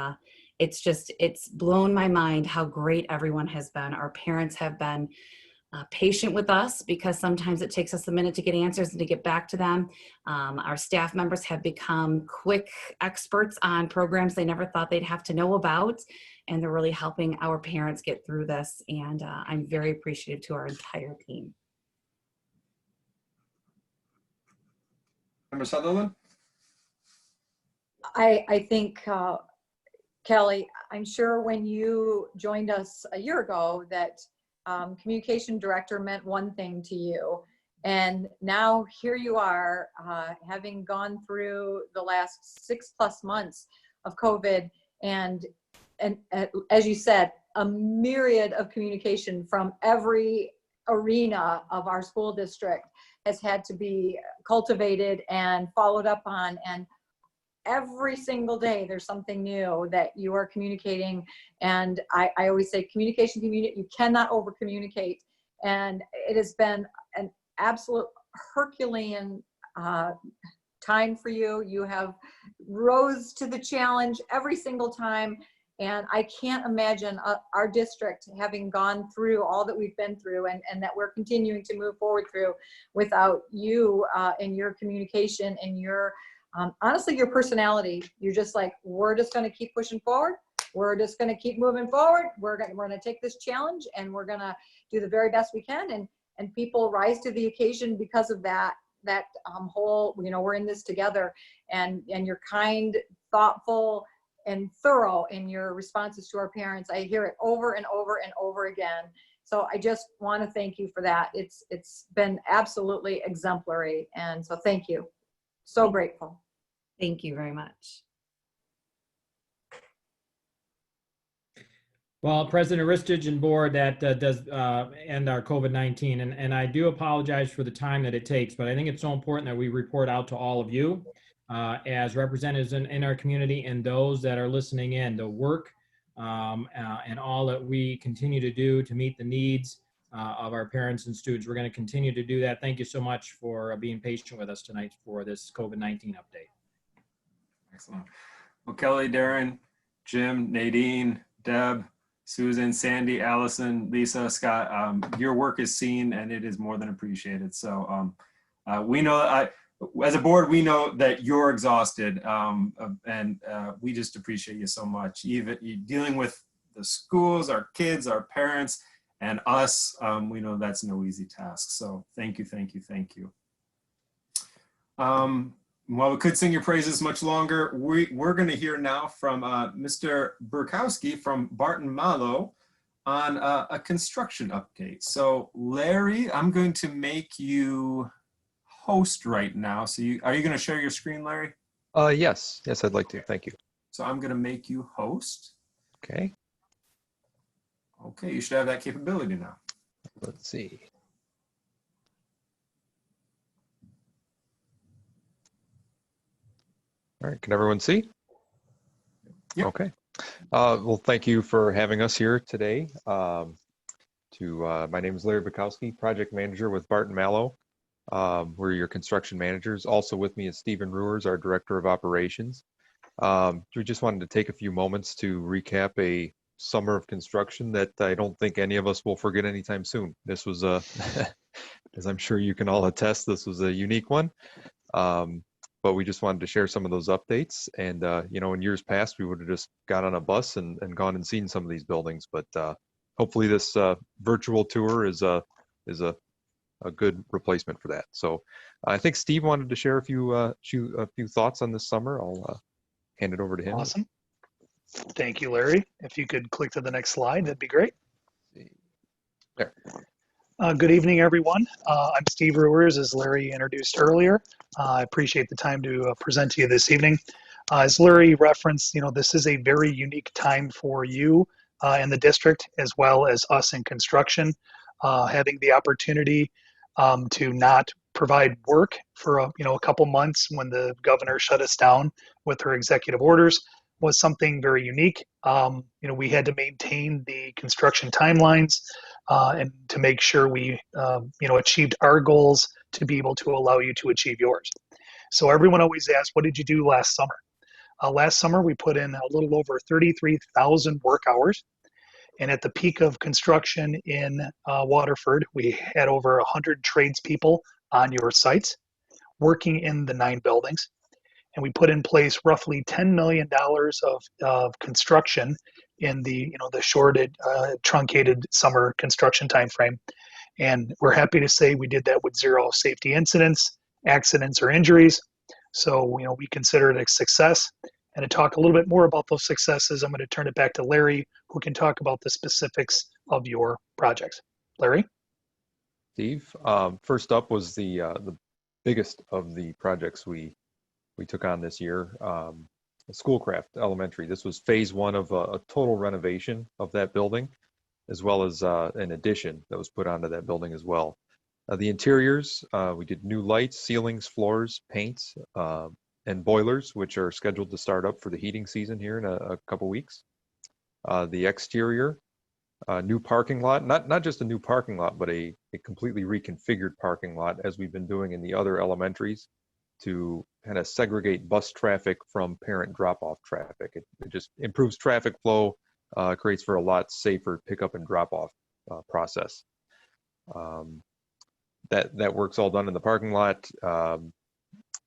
it's blown my mind how great everyone has been. Our parents have been patient with us because sometimes it takes us a minute to get answers and to get back to them. Our staff members have become quick experts on programs they never thought they'd have to know about, and they're really helping our parents get through this, and I'm very appreciative to our entire team. Member Sutherland? I think, Kelly, I'm sure when you joined us a year ago that communication director meant one thing to you. And now here you are, having gone through the last 6+ months of COVID, and as you said, a myriad of communication from every arena of our school district has had to be cultivated and followed up on, and every single day there's something new that you are communicating. And I always say communication, you cannot over communicate, and it has been an absolute Herculean time for you. You have rose to the challenge every single time. And I can't imagine our district having gone through all that we've been through and that we're continuing to move forward through without you and your communication and your, honestly, your personality. You're just like, we're just going to keep pushing forward. We're just going to keep moving forward. We're going to take this challenge and we're going to do the very best we can. And people rise to the occasion because of that whole, we're in this together, and you're kind, thoughtful, and thorough in your responses to our parents. I hear it over and over and over again. So I just want to thank you for that. It's been absolutely exemplary. And so thank you. So grateful. Thank you very much. Well, President Ristich and board, that does end our COVID-19. And I do apologize for the time that it takes, but I think it's so important that we report out to all of you as representatives in our community and those that are listening in, the work and all that we continue to do to meet the needs of our parents and students. We're going to continue to do that. Thank you so much for being patient with us tonight for this COVID-19 update. Excellent. Well, Kelly, Darren, Jim, Nadine, Deb, Susan, Sandy, Allison, Lisa, Scott, your work is seen and it is more than appreciated. So we know, as a board, we know that you're exhausted, and we just appreciate you so much. Even dealing with the schools, our kids, our parents, and us, we know that's no easy task. So thank you, thank you, thank you. While we could sing your praises much longer, we're going to hear now from Mr. Burkowski from Barton Malo on a construction update. So Larry, I'm going to make you host right now. So are you going to share your screen, Larry? Yes, I'd like to. Thank you. So I'm going to make you host. Okay. Okay, you should have that capability now. Let's see. All right, can everyone see? Yep. Okay. Well, thank you for having us here today. My name is Larry Bukowski, project manager with Barton Malo. We're your construction managers. Also with me is Stephen Ruers, our director of operations. We just wanted to take a few moments to recap a summer of construction that I don't think any of us will forget anytime soon. This was as I'm sure you can all attest, this was a unique one. but we just wanted to share some of those updates. And, you know, in years past, we would have just got on a bus and gone and seen some of these buildings. But hopefully this virtual tour is a good replacement for that. So I think Steve wanted to share a few thoughts on this summer. I'll hand it over to him. Awesome. Thank you, Larry. If you could click to the next slide, that'd be great. There. Good evening, everyone. I'm Steve Ruers, as Larry introduced earlier. I appreciate the time to present to you this evening. As Larry referenced, you know, this is a very unique time for you in the district, as well as us in construction, having the opportunity to not provide work for a couple months when the governor shut us down with her executive orders was something very unique. You know, we had to maintain the construction timelines and to make sure we, you know, achieved our goals to be able to allow you to achieve yours. So everyone always asks, what did you do last summer? Last summer, we put in a little over 33,000 work hours. And at the peak of construction in Waterford, we had over 100 tradespeople on your sites working in the 9 buildings. And we put in place roughly $10 million of construction in the shorted, truncated summer construction timeframe. And we're happy to say we did that with 0 safety incidents, accidents, or injuries. So, you know, we consider it a success. And to talk a little bit more about those successes, I'm going to turn it back to Larry, who can talk about the specifics of your projects. Larry? Steve, first up was the biggest of the projects we took on this year, Schoolcraft Elementary. This was phase 1 of a total renovation of that building, as well as an addition that was put onto that building as well. The interiors, we did new lights, ceilings, floors, paints, and boilers, which are scheduled to start up for the heating season here in a couple weeks. The exterior, new parking lot, not just a new parking lot, but a completely reconfigured parking lot, as we've been doing in the other elementaries, to kind of segregate bus traffic from parent drop-off traffic. It just improves traffic flow, creates for a lot safer pickup and drop-off process. That work's all done in the parking lot.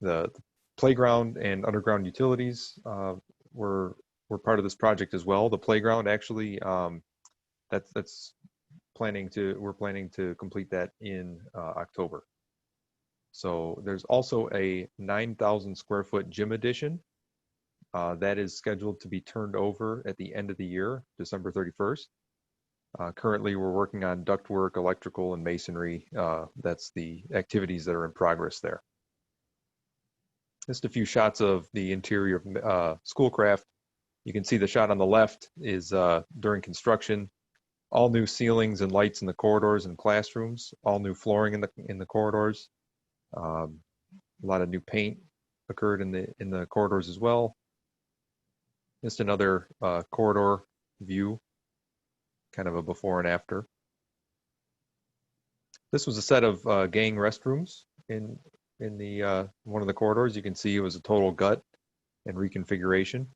The playground and underground utilities were part of this project as well. The playground actually, we're planning to complete that in October. So there's also a 9,000 square foot gym addition that is scheduled to be turned over at the end of the year, December 31st. Currently, we're working on ductwork, electrical, and masonry. That's the activities that are in progress there. Just a few shots of the interior of Schoolcraft. You can see the shot on the left is during construction. All new ceilings and lights in the corridors and classrooms. All new flooring in the corridors. A lot of new paint occurred in the corridors as well. Just another corridor view, kind of a before and after. This was a set of gang restrooms in the one of the corridors. You can see it was a total gut and reconfiguration.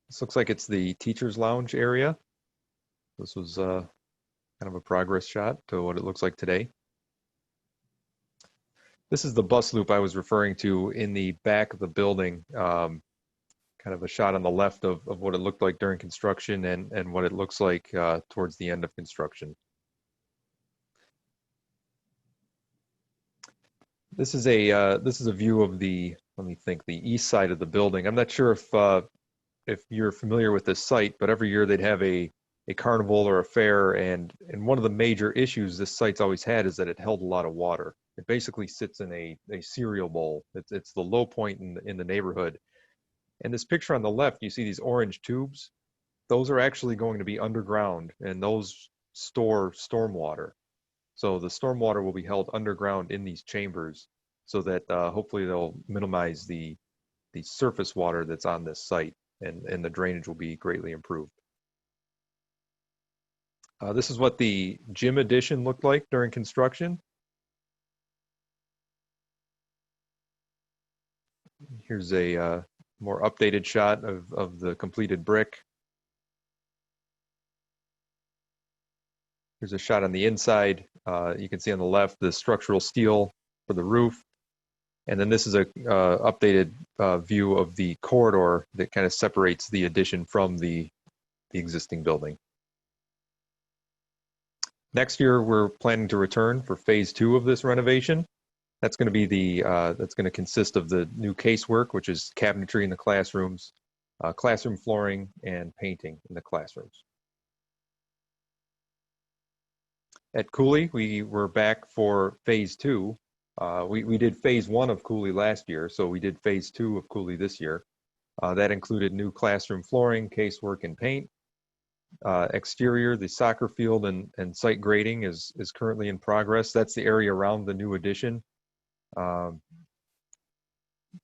This looks like it's the teacher's lounge area. This was kind of a progress shot to what it looks like today. This is the bus loop I was referring to in the back of the building. Kind of a shot on the left of what it looked like during construction and what it looks like towards the end of construction. This is a view of the, let me think, the east side of the building. I'm not sure if you're familiar with this site, but every year they'd have a carnival or a fair, and one of the major issues this site's always had is that it held a lot of water. It basically sits in a cereal bowl. It's the low point in the neighborhood. And this picture on the left, you see these orange tubes. Those are actually going to be underground, and those store stormwater. So the stormwater will be held underground in these chambers so that hopefully they'll minimize the surface water that's on this site, and the drainage will be greatly improved. This is what the gym addition looked like during construction. Here's a more updated shot of the completed brick. Here's a shot on the inside. You can see on the left the structural steel for the roof. And then this is a updated view of the corridor that kind of separates the addition from the existing building. Next year, we're planning to return for phase 2 of this renovation. That's going to be that's going to consist of the new casework, which is cabinetry in the classrooms, classroom flooring, and painting in the classrooms. At Cooley, we were back for phase 2. We did phase 1 of Cooley last year, so we did phase 2 of Cooley this year. That included new classroom flooring, casework, and paint. Exterior, the soccer field and site grading is currently in progress. That's the area around the new addition.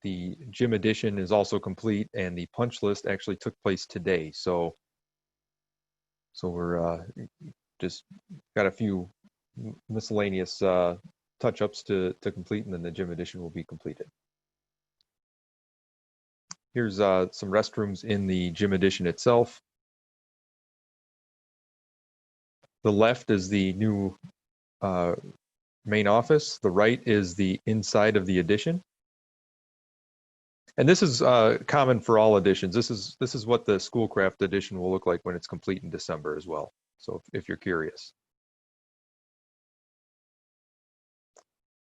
The gym addition is also complete, and the punch list actually took place today. So we're just got a few miscellaneous touch-ups to complete, and then the gym addition will be completed. Here's some restrooms in the gym addition itself. The left is the new main office. The right is the inside of the addition. And this is common for all additions. This is what the Schoolcraft addition will look like when it's complete in December as well. So if you're curious.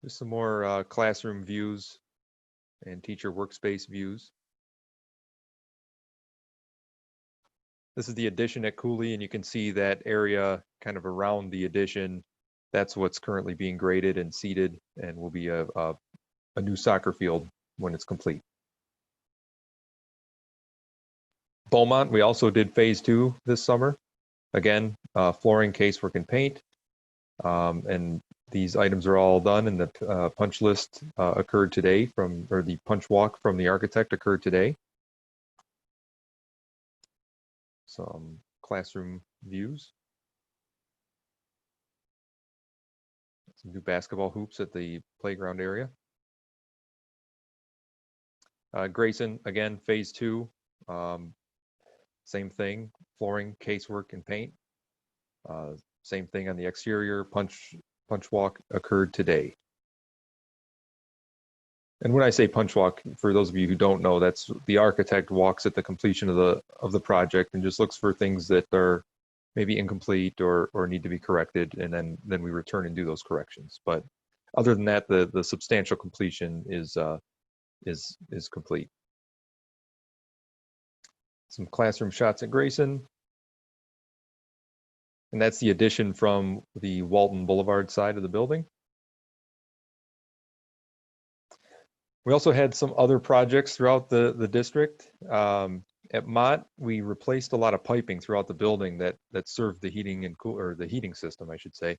Just some more classroom views and teacher workspace views. This is the addition at Cooley, and you can see that area kind of around the addition. That's what's currently being graded and seeded, and will be a new soccer field when it's complete. Beaumont, we also did phase 2 this summer. Again, flooring, casework, and paint. And these items are all done, and the punch list occurred today or the punch walk from the architect occurred today. Some classroom views. Some new basketball hoops at the playground area. Grayson, again, phase 2. Same thing, flooring, casework, and paint. Same thing on the exterior. Punch walk occurred today. And when I say punch walk, for those of you who don't know, that's the architect walks at the completion of the project and just looks for things that are maybe incomplete or need to be corrected, and then we return and do those corrections. But other than that, the substantial completion is complete. Some classroom shots at Grayson. And that's the addition from the Walton Boulevard side of the building. We also had some other projects throughout the district. At Mott, we replaced a lot of piping throughout the building that served the heating and the heating system, I should say.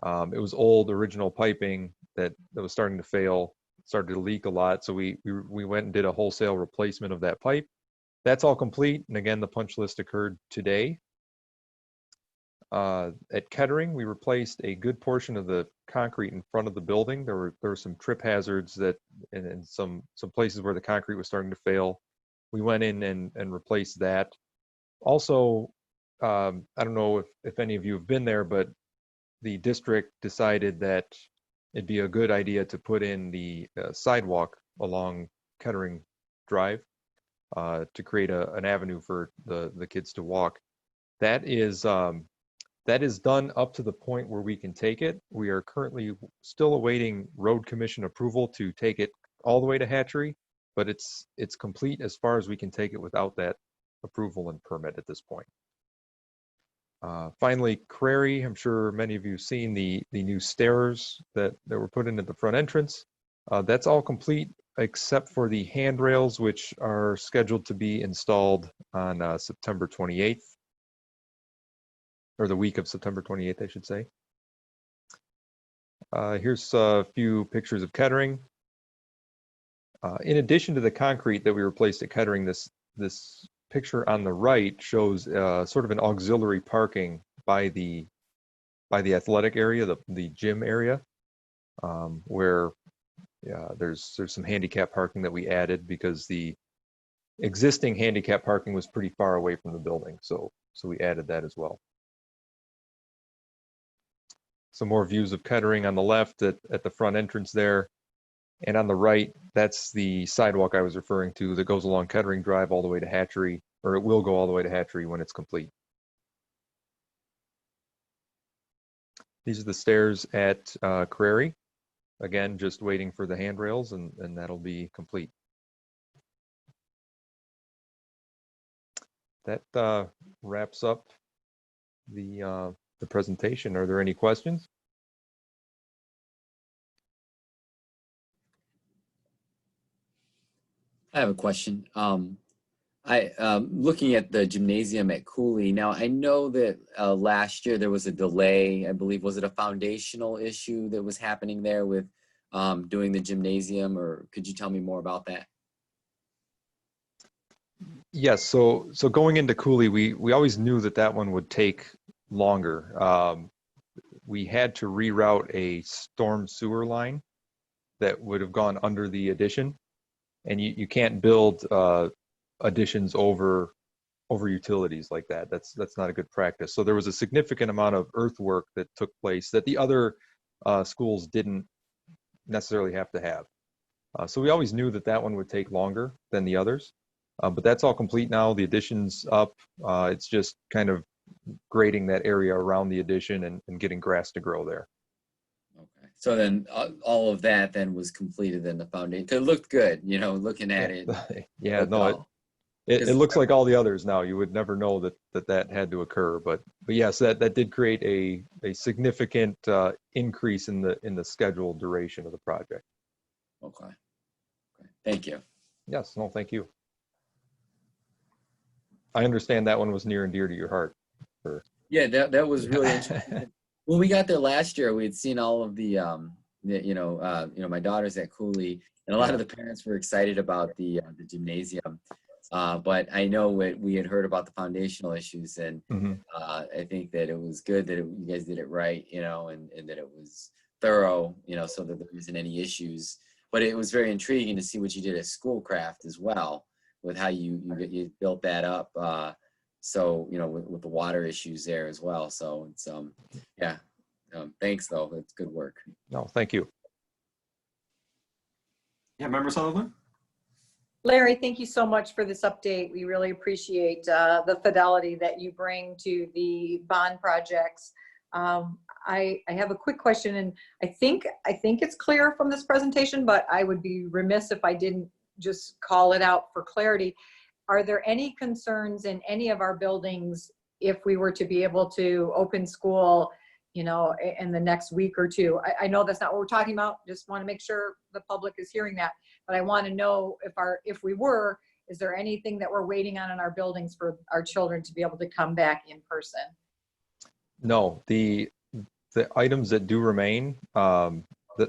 It was old original piping that was starting to fail, started to leak a lot. So we went and did a wholesale replacement of that pipe. That's all complete. And again, the punch list occurred today. At Kettering, we replaced a good portion of the concrete in front of the building. There were some trip hazards and some places where the concrete was starting to fail. We went in and replaced that. Also, I don't know if any of you have been there, but the district decided that it'd be a good idea to put in the sidewalk along Kettering Drive to create an avenue for the kids to walk. That is done up to the point where we can take it. We are currently still awaiting road commission approval to take it all the way to Hatchery, but it's complete as far as we can take it without that approval and permit at this point. Finally, Crary, I'm sure many of you have seen the new stairs that were put in at the front entrance. That's all complete except for the handrails, which are scheduled to be installed on September 28th. Or the week of September 28th, I should say. Here's a few pictures of Kettering. In addition to the concrete that we replaced at Kettering, this picture on the right shows sort of an auxiliary parking by the athletic area, the gym area, where there's some handicap parking that we added because the existing handicap parking was pretty far away from the building, so we added that as well. some more views of Kettering on the left at the front entrance there. And on the right, that's the sidewalk I was referring to that goes along Kettering Drive all the way to Hatchery, or it will go all the way to Hatchery when it's complete. These are the stairs at Crary. Again, just waiting for the handrails, and that'll be complete. That wraps up the presentation. Are there any questions? I have a question. Looking at the gymnasium at Cooley. Now, I know that last year there was a delay. I believe, was it a foundational issue that was happening there with doing the gymnasium, or could you tell me more about that? Yes. So going into Cooley, we always knew that one would take longer. We had to reroute a storm sewer line that would have gone under the addition, and you can't build additions over utilities like that. That's not a good practice. So there was a significant amount of earthwork that took place that the other schools didn't necessarily have to have. So we always knew that one would take longer than the others. But that's all complete now. The addition's up. It's just kind of grading that area around the addition and getting grass to grow there. Okay. So then all of that then was completed in the foundation. It looked good, looking at it. Yeah, no, it looks like all the others now. You would never know that had to occur. But yes, that did create a significant increase in the scheduled duration of the project. Okay. Thank you. Yes, no, thank you. I understand that one was near and dear to your heart. Yeah, that was really interesting. When we got there last year, we had seen all of the my daughter's at Cooley, and a lot of the parents were excited about the gymnasium. But I know we had heard about the foundational issues, and I think that it was good that you guys did it right, and that it was thorough, so that there isn't any issues. But it was very intriguing to see what you did at Schoolcraft as well, with how you built that up. So, with the water issues there as well. So it's, thanks though. It's good work. No, thank you. Yeah, Member Sullivan? Larry, thank you so much for this update. We really appreciate the fidelity that you bring to the bond projects. I have a quick question, and I think it's clear from this presentation, but I would be remiss if I didn't just call it out for clarity. Are there any concerns in any of our buildings if we were to be able to open school, in the next week or two? I know that's not what we're talking about. Just want to make sure the public is hearing that. But I want to know if we were, is there anything that we're waiting on in our buildings for our children to be able to come back in person? No, the items that do remain, the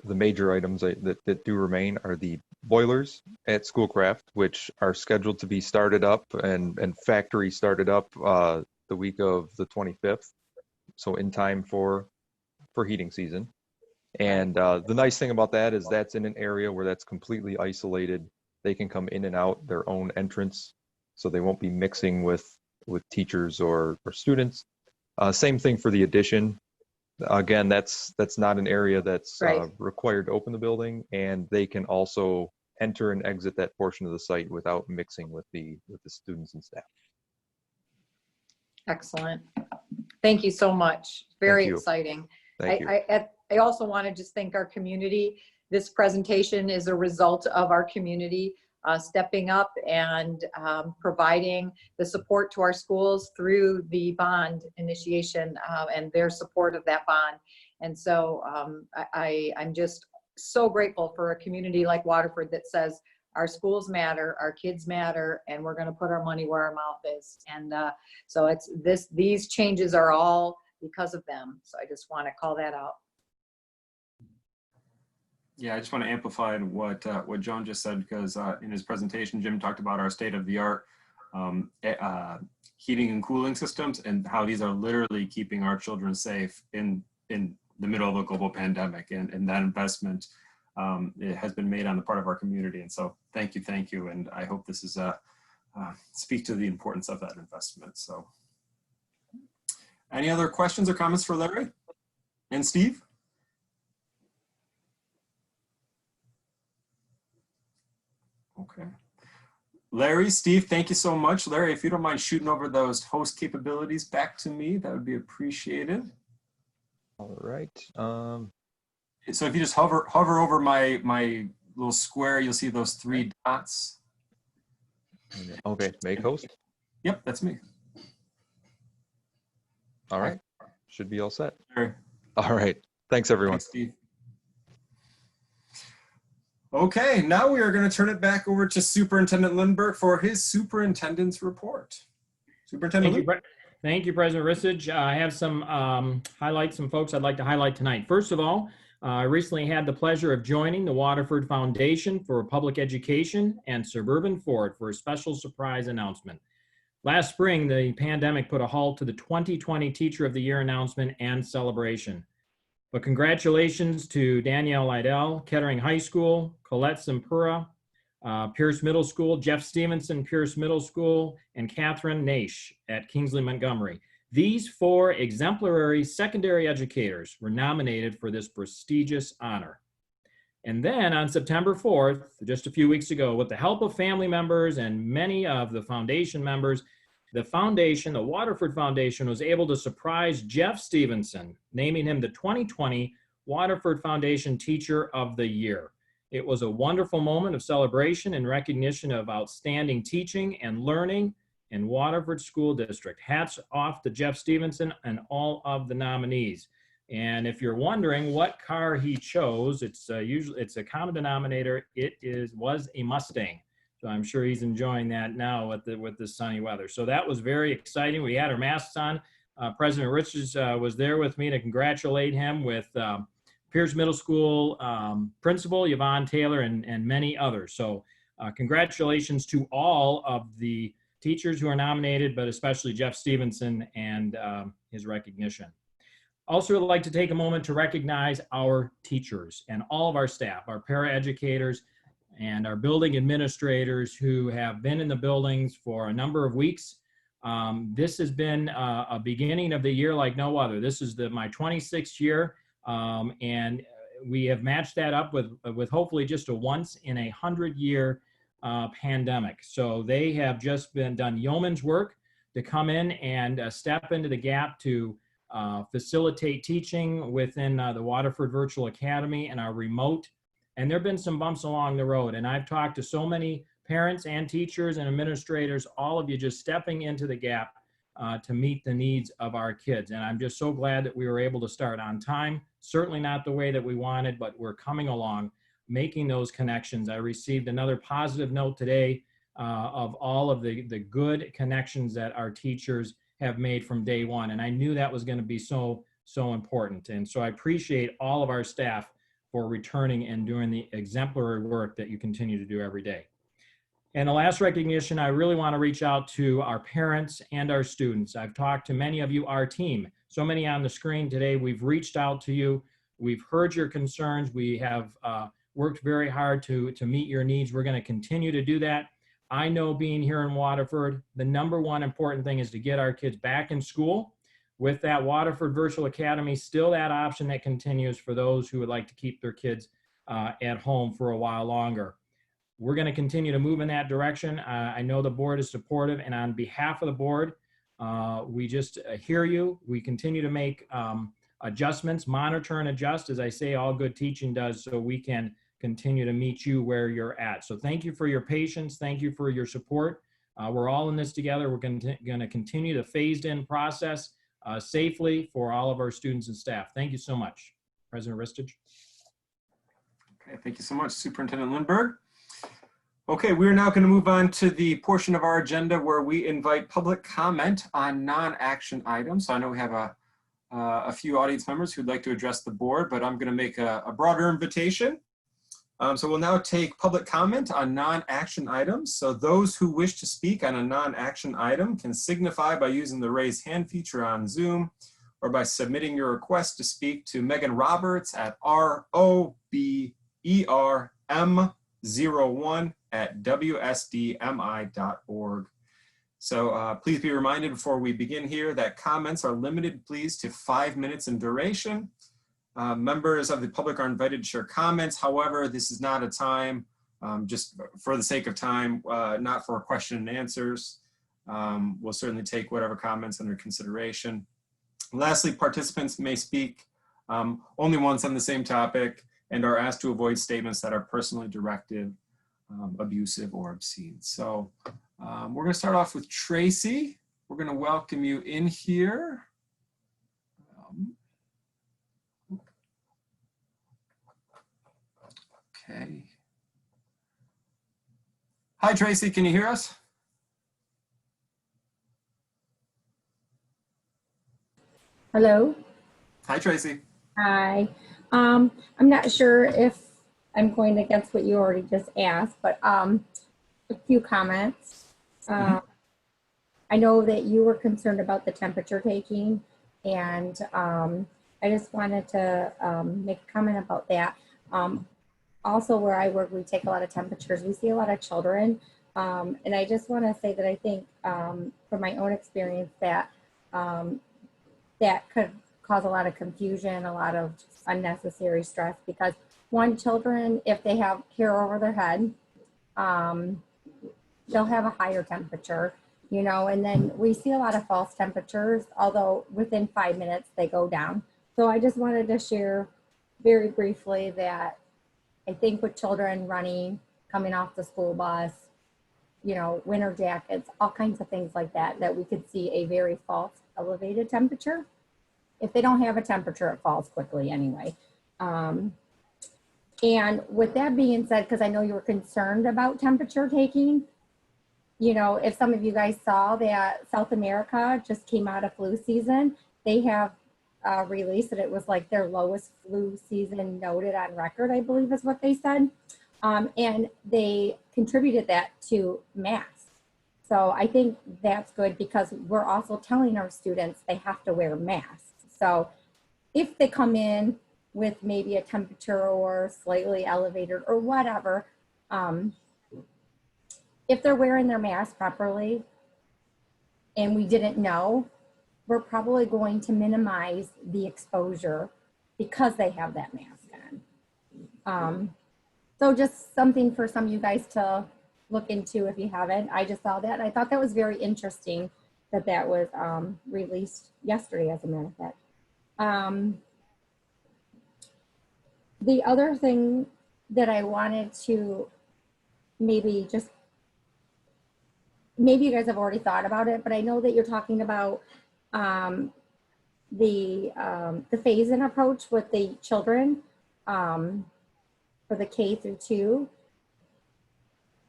major items that do remain are the boilers at Schoolcraft, which are scheduled to be started up and factory started up the week of the 25th, so in time for heating season. And the nice thing about that is that's in an area where that's completely isolated. They can come in and out their own entrance, so they won't be mixing with teachers or students. Same thing for the addition. Again, that's not an area that's required to open the building, and they can also enter and exit that portion of the site without mixing with the students and staff. Excellent. Thank you so much. Very exciting. Thank you. I also want to just thank our community. This presentation is a result of our community stepping up and providing the support to our schools through the bond initiation and their support of that bond. And so I'm just so grateful for a community like Waterford that says our schools matter, our kids matter, and we're going to put our money where our mouth is. And so these changes are all because of them. So I just want to call that out. Yeah, I just want to amplify what John just said, because in his presentation, Jim talked about our state-of-the-art heating and cooling systems and how these are literally keeping our children safe in the middle of a global pandemic, and that investment it has been made on the part of our community. And so thank you, and I hope this is speak to the importance of that investment. So any other questions or comments for Larry? And Steve? Okay. Larry, Steve, thank you so much. Larry, if you don't mind shooting over those host capabilities back to me, that would be appreciated. All right. So if you just hover over my little square, you'll see those 3 dots. Okay, make host. Yep, that's me. All right, should be all set. Sure. All right, thanks everyone. Thanks, Steve. Okay, now we are going to turn it back over to Superintendent Lindbergh for his superintendent's report. Superintendent. Thank you, President Rissage. I have some highlights, some folks I'd like to highlight tonight. First of all, I recently had the pleasure of joining the Waterford Foundation for Public Education and Suburban Ford for a special surprise announcement. Last spring, the pandemic put a halt to the 2020 Teacher of the Year announcement and celebration. But congratulations to Danielle Lydell, Kettering High School, Colette Simpura, Pierce Middle School, Jeff Stevenson, Pierce Middle School, and Catherine Naish at Kingsley Montgomery. These 4 exemplary secondary educators were nominated for this prestigious honor. And then on September 4th, just a few weeks ago, with the help of family members and many of the foundation members, the foundation, the Waterford Foundation, was able to surprise Jeff Stevenson, naming him the 2020 Waterford Foundation Teacher of the Year. It was a wonderful moment of celebration and recognition of outstanding teaching and learning in Waterford School District. Hats off to Jeff Stevenson and all of the nominees. And if you're wondering what car he chose, it's a common denominator. It was a Mustang. So I'm sure he's enjoying that now with the sunny weather. So that was very exciting. We had our masks on. President Richards was there with me to congratulate him with Pierce Middle School Principal Yvonne Taylor and many others. So congratulations to all of the teachers who are nominated, but especially Jeff Stevenson and his recognition. Also, I'd like to take a moment to recognize our teachers and all of our staff, our paraeducators, and our building administrators who have been in the buildings for a number of weeks. This has been a beginning of the year like no other. This is my 26th year, and we have matched that up with hopefully just a once in a 100-year pandemic. So they have just done yeoman's work to come in and step into the gap to facilitate teaching within the Waterford Virtual Academy and our remote. And there have been some bumps along the road. And I've talked to so many parents and teachers and administrators, all of you just stepping into the gap to meet the needs of our kids. And I'm just so glad that we were able to start on time. Certainly not the way that we wanted, but we're coming along, making those connections. I received another positive note today of all of the good connections that our teachers have made from day one. And I knew that was going to be so important. And so I appreciate all of our staff for returning and doing the exemplary work that you continue to do every day. And the last recognition, I really want to reach out to our parents and our students. I've talked to many of you, our team, so many on the screen today. We've reached out to you. We've heard your concerns. We have worked very hard to meet your needs. We're going to continue to do that. I know being here in Waterford, the number one important thing is to get our kids back in school. With that Waterford Virtual Academy, still that option that continues for those who would like to keep their kids at home for a while longer. We're going to continue to move in that direction. I know the board is supportive, and on behalf of the board, we just hear you. We continue to make adjustments, monitor and adjust, as I say, all good teaching does, so we can continue to meet you where you're at. So thank you for your patience. Thank you for your support. We're all in this together. We're going to continue the phased-in process safely for all of our students and staff. Thank you so much. President Ristich. Okay, thank you so much, Superintendent Lindbergh. Okay, we're now going to move on to the portion of our agenda where we invite public comment on non-action items. So I know we have a few audience members who'd like to address the board, but I'm going to make a broader invitation. So we'll now take public comment on non-action items. So those who wish to speak on a non-action item can signify by using the raise hand feature on Zoom or by submitting your request to speak to Megan Roberts at roberm01@wsdmi.org. So please be reminded before we begin here that comments are limited, please, to 5 minutes in duration. Members of the public are invited to share comments. However, this is not a time, just for the sake of time, not for question and answers. We'll certainly take whatever comments under consideration. Lastly, participants may speak only once on the same topic and are asked to avoid statements that are personally directed, abusive, or obscene. So we're going to start off with Tracy. We're going to welcome you in here. Okay. Hi, Tracy, can you hear us? Hello. Hi, Tracy. Hi. I'm not sure if I'm going against what you already just asked, but a few comments. I know that you were concerned about the temperature taking, and I just wanted to make a comment about that. Also, where I work, we take a lot of temperatures. We see a lot of children, and I just want to say that I think, from my own experience, that that could cause a lot of confusion, a lot of unnecessary stress, because one, children, if they have hair over their head, they'll have a higher temperature, you know, and then we see a lot of false temperatures, although within 5 minutes they go down. So I just wanted to share very briefly that I think with children running, coming off the school bus, you know, winter jackets, all kinds of things like that, that we could see a very false elevated temperature. If they don't have a temperature, it falls quickly anyway. And with that being said, because I know you were concerned about temperature taking, you know, if some of you guys saw that South America just came out of flu season, they have released that it was like their lowest flu season noted on record, I believe is what they said. And they contributed that to masks. So I think that's good, because we're also telling our students they have to wear masks. So if they come in with maybe a temperature or slightly elevated or whatever, if they're wearing their mask properly and we didn't know, we're probably going to minimize the exposure because they have that mask on. So just something for some of you guys to look into if you haven't. I just saw that. I thought that was very interesting that that was released yesterday, as a matter of fact. The other thing that I wanted to maybe you guys have already thought about it, but I know that you're talking about the phase-in approach with the children for the K through 2.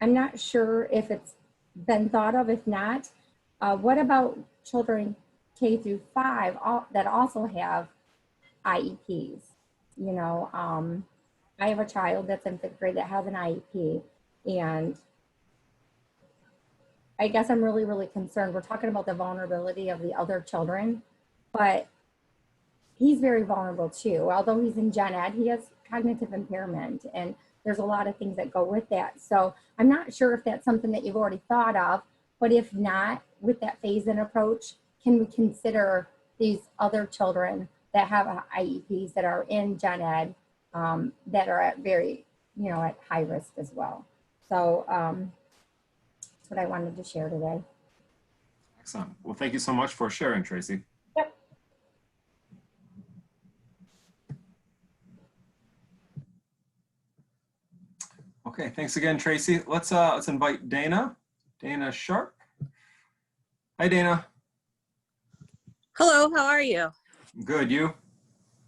I'm not sure if it's been thought of. If not, what about children K through 5 that also have IEPs? You know, I have a child that's in 5th grade that has an IEP, and I guess I'm really, really concerned. We're talking about the vulnerability of the other children, but he's very vulnerable too. Although he's in gen ed, he has cognitive impairment, and there's a lot of things that go with that. So I'm not sure if that's something that you've already thought of, but if not, with that phase-in approach, can we consider these other children that have IEPs that are in gen ed that are at very, you know, at high risk as well? So that's what I wanted to share today. Excellent. Well, thank you so much for sharing, Tracy. Yep. Okay, thanks again, Tracy. Let's invite Dana. Dana Sharp. Hi, Dana. Hello, how are you? Good, you?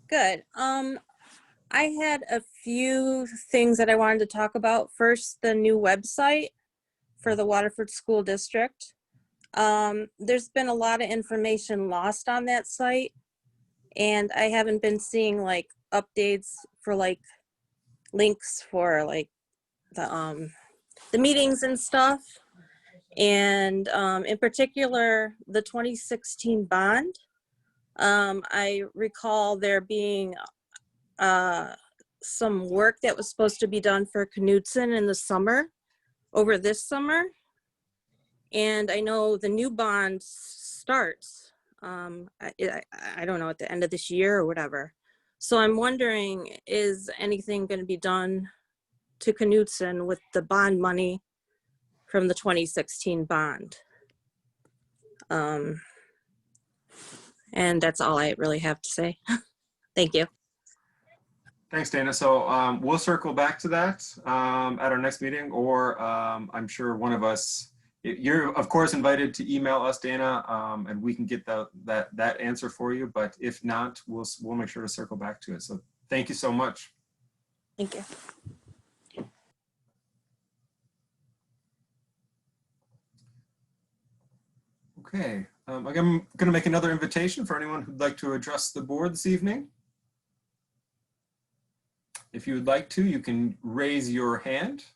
Good. I had a few things that I wanted to talk about. First, the new website for the Waterford School District. There's been a lot of information lost on that site, and I haven't been seeing like updates for like links for like the meetings and stuff. And in particular, the 2016 bond. I recall there being some work that was supposed to be done for Knudsen in the summer, over this summer. And I know the new bond starts, I don't know, at the end of this year or whatever. So I'm wondering, is anything going to be done to Knutson with the bond money from the 2016 bond? And that's all I really have to say. Thank you. Thanks, Dana. So we'll circle back to that at our next meeting, or I'm sure one of us, you're of course invited to email us, Dana, and we can get that answer for you. But if not, we'll make sure to circle back to it. So thank you so much. Thank you. Okay, I'm going to make another invitation for anyone who'd like to address the board this evening. If you would like to, you can raise your hand.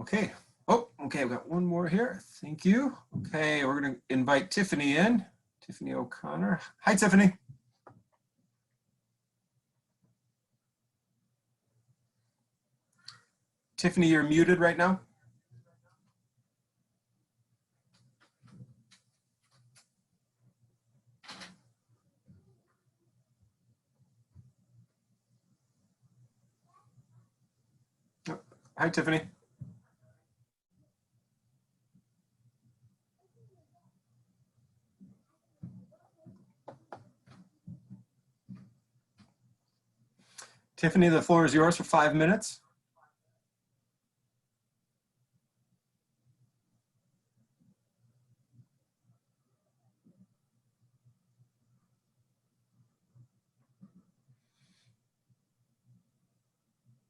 Okay. Oh, okay, I've got one more here. Thank you. Okay, we're going to invite Tiffany in. Tiffany O'Connor. Hi, Tiffany. Tiffany, you're muted right now. Oh, hi, Tiffany. Tiffany, the floor is yours for 5 minutes.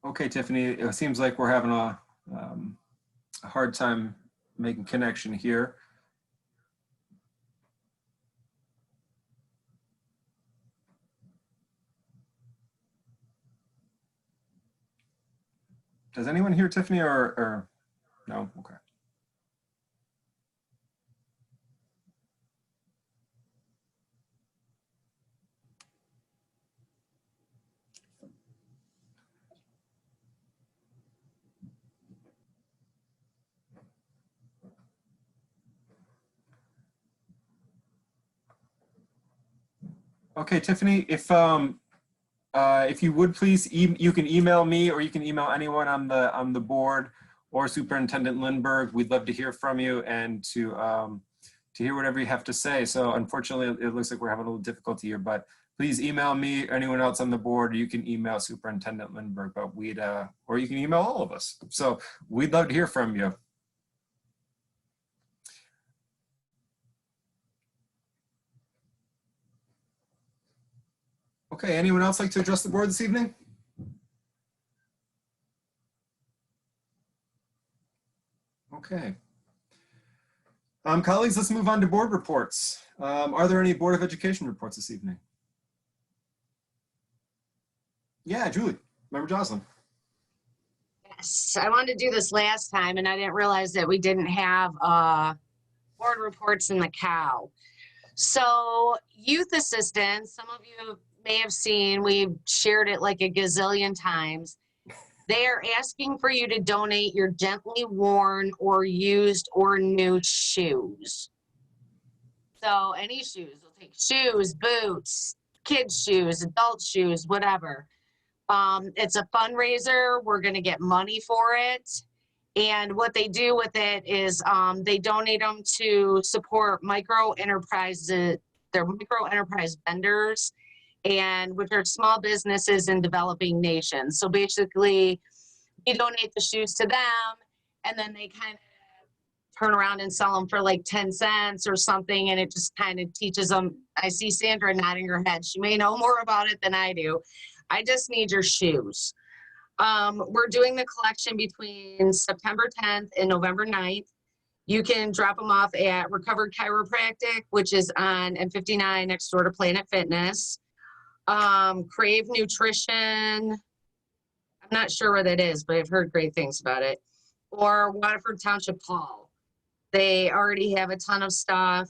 Okay, Tiffany, it seems like we're having a hard time making connection here. Does anyone hear Tiffany or no? Okay. Okay, Tiffany, if you would please, you can email me or you can email anyone on the board or Superintendent Lindbergh. We'd love to hear from you and to hear whatever you have to say. So unfortunately, it looks like we're having a little difficulty here, but please email me or anyone else on the board. Or you can email Superintendent Lindbergh, but or you can email all of us. So we'd love to hear from you. Okay, anyone else like to address the board this evening? Okay. Colleagues, let's move on to board reports. Are there any Board of Education reports this evening? Yeah, Julie, Member Jocelyn. Yes, I wanted to do this last time and I didn't realize that we didn't have board reports in the cow. So youth assistance, some of you may have seen, we've shared it like a gazillion times. They are asking for you to donate your gently worn or used or new shoes. So any shoes, we'll take shoes, boots, kids' shoes, adult shoes, whatever. It's a fundraiser. We're going to get money for it. And what they do with it is they donate them to support micro enterprises, they're micro enterprise vendors, and which are small businesses in developing nations. So basically, you donate the shoes to them, and then they kind of turn around and sell them for like 10 cents or something, and it just kind of teaches them. I see Sandra nodding her head. She may know more about it than I do. I just need your shoes. We're doing the collection between September 10th and November 9th. You can drop them off at Recovered Chiropractic, which is on M59 next door to Planet Fitness. Crave Nutrition, I'm not sure where that is, but I've heard great things about it. Or Waterford Township Hall. They already have a ton of stuff.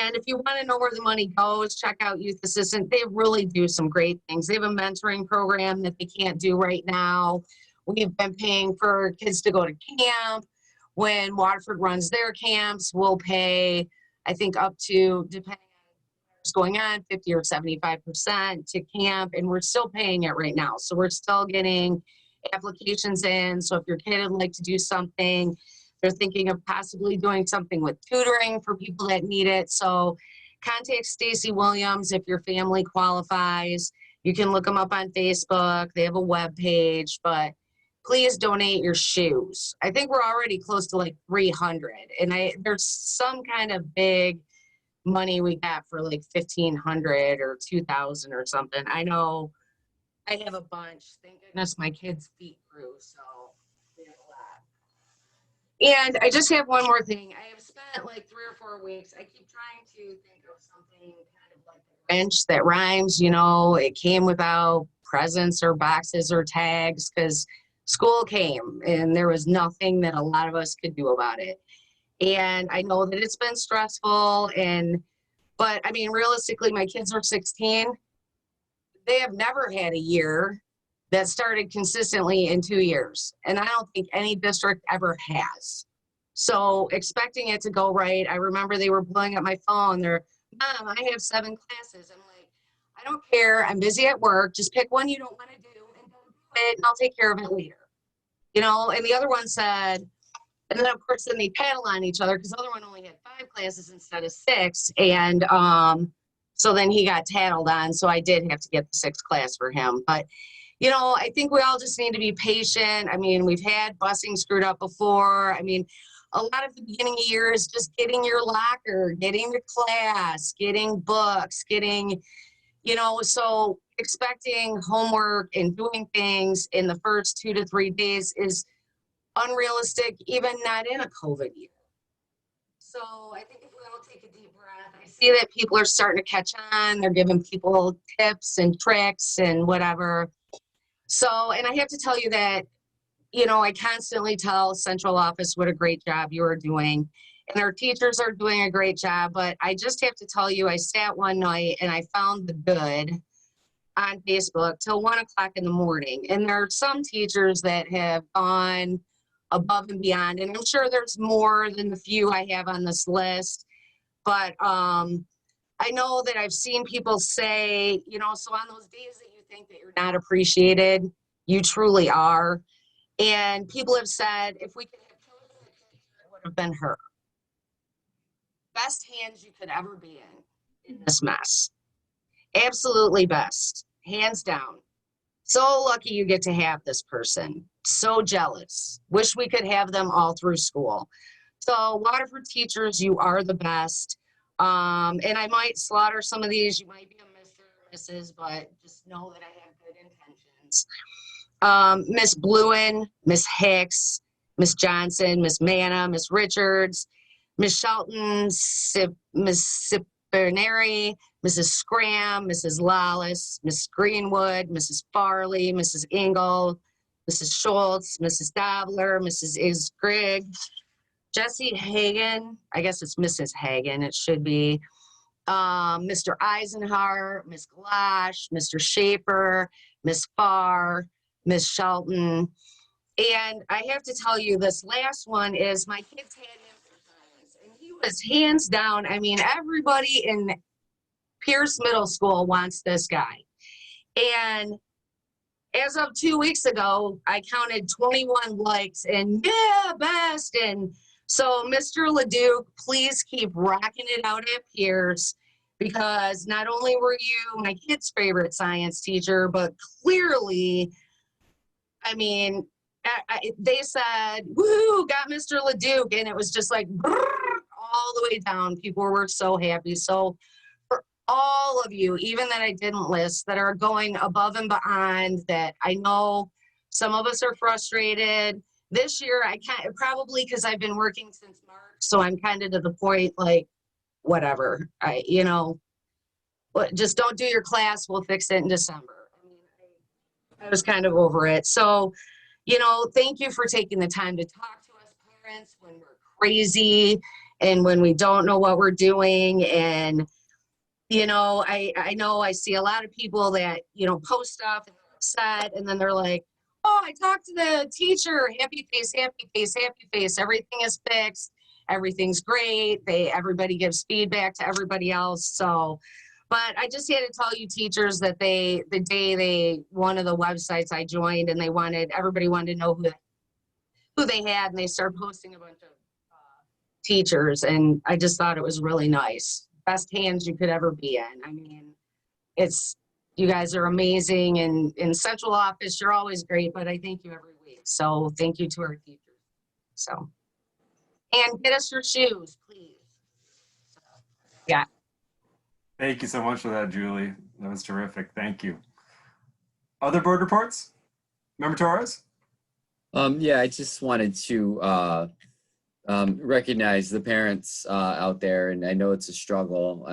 And if you want to know where the money goes, check out Youth Assistant. They really do some great things. They have a mentoring program that they can't do right now, We've been paying for kids to go to camp. When Waterford runs their camps, we'll pay, I think, up to, depending on what's going on, 50 or 75% to camp, and we're still paying it right now. So we're still getting applications in. So if your kid would like to do something, they're thinking of possibly doing something with tutoring for people that need it. So contact Stacy Williams if your family qualifies. You can look them up on Facebook. They have a web page, but please donate your shoes. I think we're already close to like 300, and there's some kind of big money we got for like 1,500 or 2,000 or something. I know I have a bunch. Thank goodness my kids' feet grew, so we have a lot. And I just have one more thing. I have spent like 3 or 4 weeks. I keep trying to think of something kind of like the Grinch that rhymes. You know, it came without presents or boxes or tags because school came and there was nothing that a lot of us could do about it. And I know that it's been stressful, but I mean, realistically, my kids are 16. They have never had a year that started consistently in 2 years. And I don't think any district ever has. So expecting it to go right, I remember they were blowing up my phone. They're, Mom, I have 7 classes. I'm like, I don't care. I'm busy at work. Just pick one you don't want to do and don't do it, and I'll take care of it later. You know, and the other one said, and then of course, then they tattle on each other because the other one only had 5 classes instead of 6. And so then he got tattled on. So I did have to get the 6th class for him. But, you know, I think we all just need to be patient. I mean, we've had busing screwed up before. I mean, a lot of the beginning of year is just getting your locker, getting your class, getting books, getting, you know, so expecting homework and doing things in the first 2 to 3 days is unrealistic, even not in a COVID year. So I think if we all take a deep breath, I see that people are starting to catch on. They're giving people tips and tricks and whatever. So, and I have to tell you that, you know, I constantly tell central office what a great job you are doing. And our teachers are doing a great job. But I just have to tell you, I sat one night and I found the good on Facebook till 1 o'clock in the morning. And there are some teachers that have gone above and beyond. And I'm sure there's more than the few I have on this list. But I know that I've seen people say, you know, so on those days that you think that you're not appreciated, you truly are. And people have said, if we could have chosen a teacher, it would have been her. Best hands you could ever be in this mess. Absolutely best, hands down. So lucky you get to have this person. So jealous. Wish we could have them all through school. So Waterford teachers, you are the best. And I might slaughter some of these. You might be a Mr. or Mrs., but just know that I have good intentions. Miss Bluen, Miss Hicks, Miss Johnson, Miss Manna, Miss Richards, Miss Shelton, Miss Berneri, Mrs. Scram, Mrs. Lawless, Miss Greenwood, Mrs. Farley, Mrs. Engel, Mrs. Schultz, Mrs. Dobler, Mrs. Isgrigg, Jessie Hagan, I guess it's Mrs. Hagan, it should be, Mr. Eisenhower, Miss Glash, Mr. Shaper, Miss Farr, Miss Shelton. And I have to tell you, this last one is my kids had him for science, and he was hands down. I mean, everybody in Pierce Middle School wants this guy. And as of 2 weeks ago, I counted 21 likes and yeah, best. And so Mr. Leduc, please keep rocking it out at Pierce, because not only were you my kid's favorite science teacher, but clearly, I mean, they said, woo, got Mr. Leduc. And it was just like brrr, all the way down. People were so happy. So for all of you, even that I didn't list, that are going above and beyond, that I know some of us are frustrated. This year, I can't, probably because I've been working since March. So I'm kind of to the point, like, whatever, you know, just don't do your class. We'll fix it in December. I mean, I was kind of over it. So, you know, thank you for taking the time to talk to us parents when we're crazy and when we don't know what we're doing. And, you know, I know I see a lot of people that, you know, post stuff and they're upset, and then they're like, oh, I talked to the teacher, happy face, happy face, happy face. Everything is fixed. Everything's great. Everybody gives feedback to everybody else. So, but I just had to tell you teachers that the day one of the websites I joined and everybody wanted to know who they had, and they started posting a bunch of teachers, and I just thought it was really nice. Best hands you could ever be in. I mean, you guys are amazing, and in central office, you're always great, but I thank you every week. So thank you to our teachers. So, and get us your shoes, please. So, yeah. Thank you so much for that, Julie. That was terrific. Thank you. Other board reports? Member Torres? Yeah, I just wanted to recognize the parents out there, and I know it's a struggle.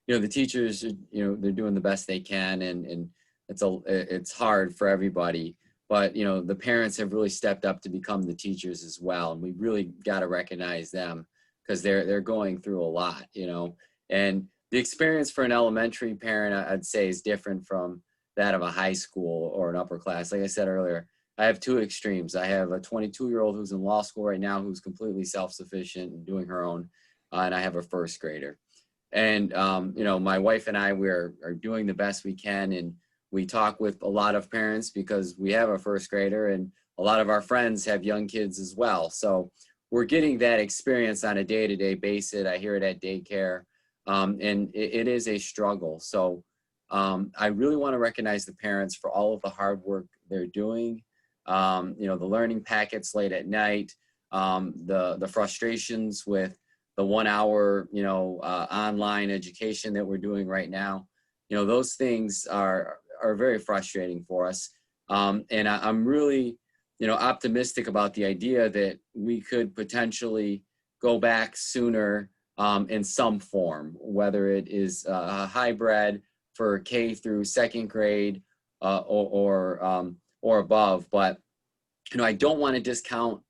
You know, the teachers, you know, they're doing the best they can, and it's hard for everybody. But you know, the parents have really stepped up to become the teachers as well, and we really got to recognize them because they're going through a lot. You know, and the experience for an elementary parent, I'd say, is different from that of a high school or an upper class. Like I said earlier, I have two extremes. I have a 22-year-old who's in law school right now who's completely self-sufficient and doing her own, and I have a first grader. And you know, my wife and I, are doing the best we can, and we talk with a lot of parents because we have a first grader, and a lot of our friends have young kids as well. So we're getting that experience on a day-to-day basis. I hear it at daycare, and it is a struggle. So I really want to recognize the parents for all of the hard work they're doing. You know, the learning packets late at night, the frustrations with the 1 hour, you know, online education that we're doing right now. You know, those things are very frustrating for us. And I'm really, you know, optimistic about the idea that we could potentially go back sooner in some form, whether it is a hybrid for K through second grade or above. But, you know, I don't want to discount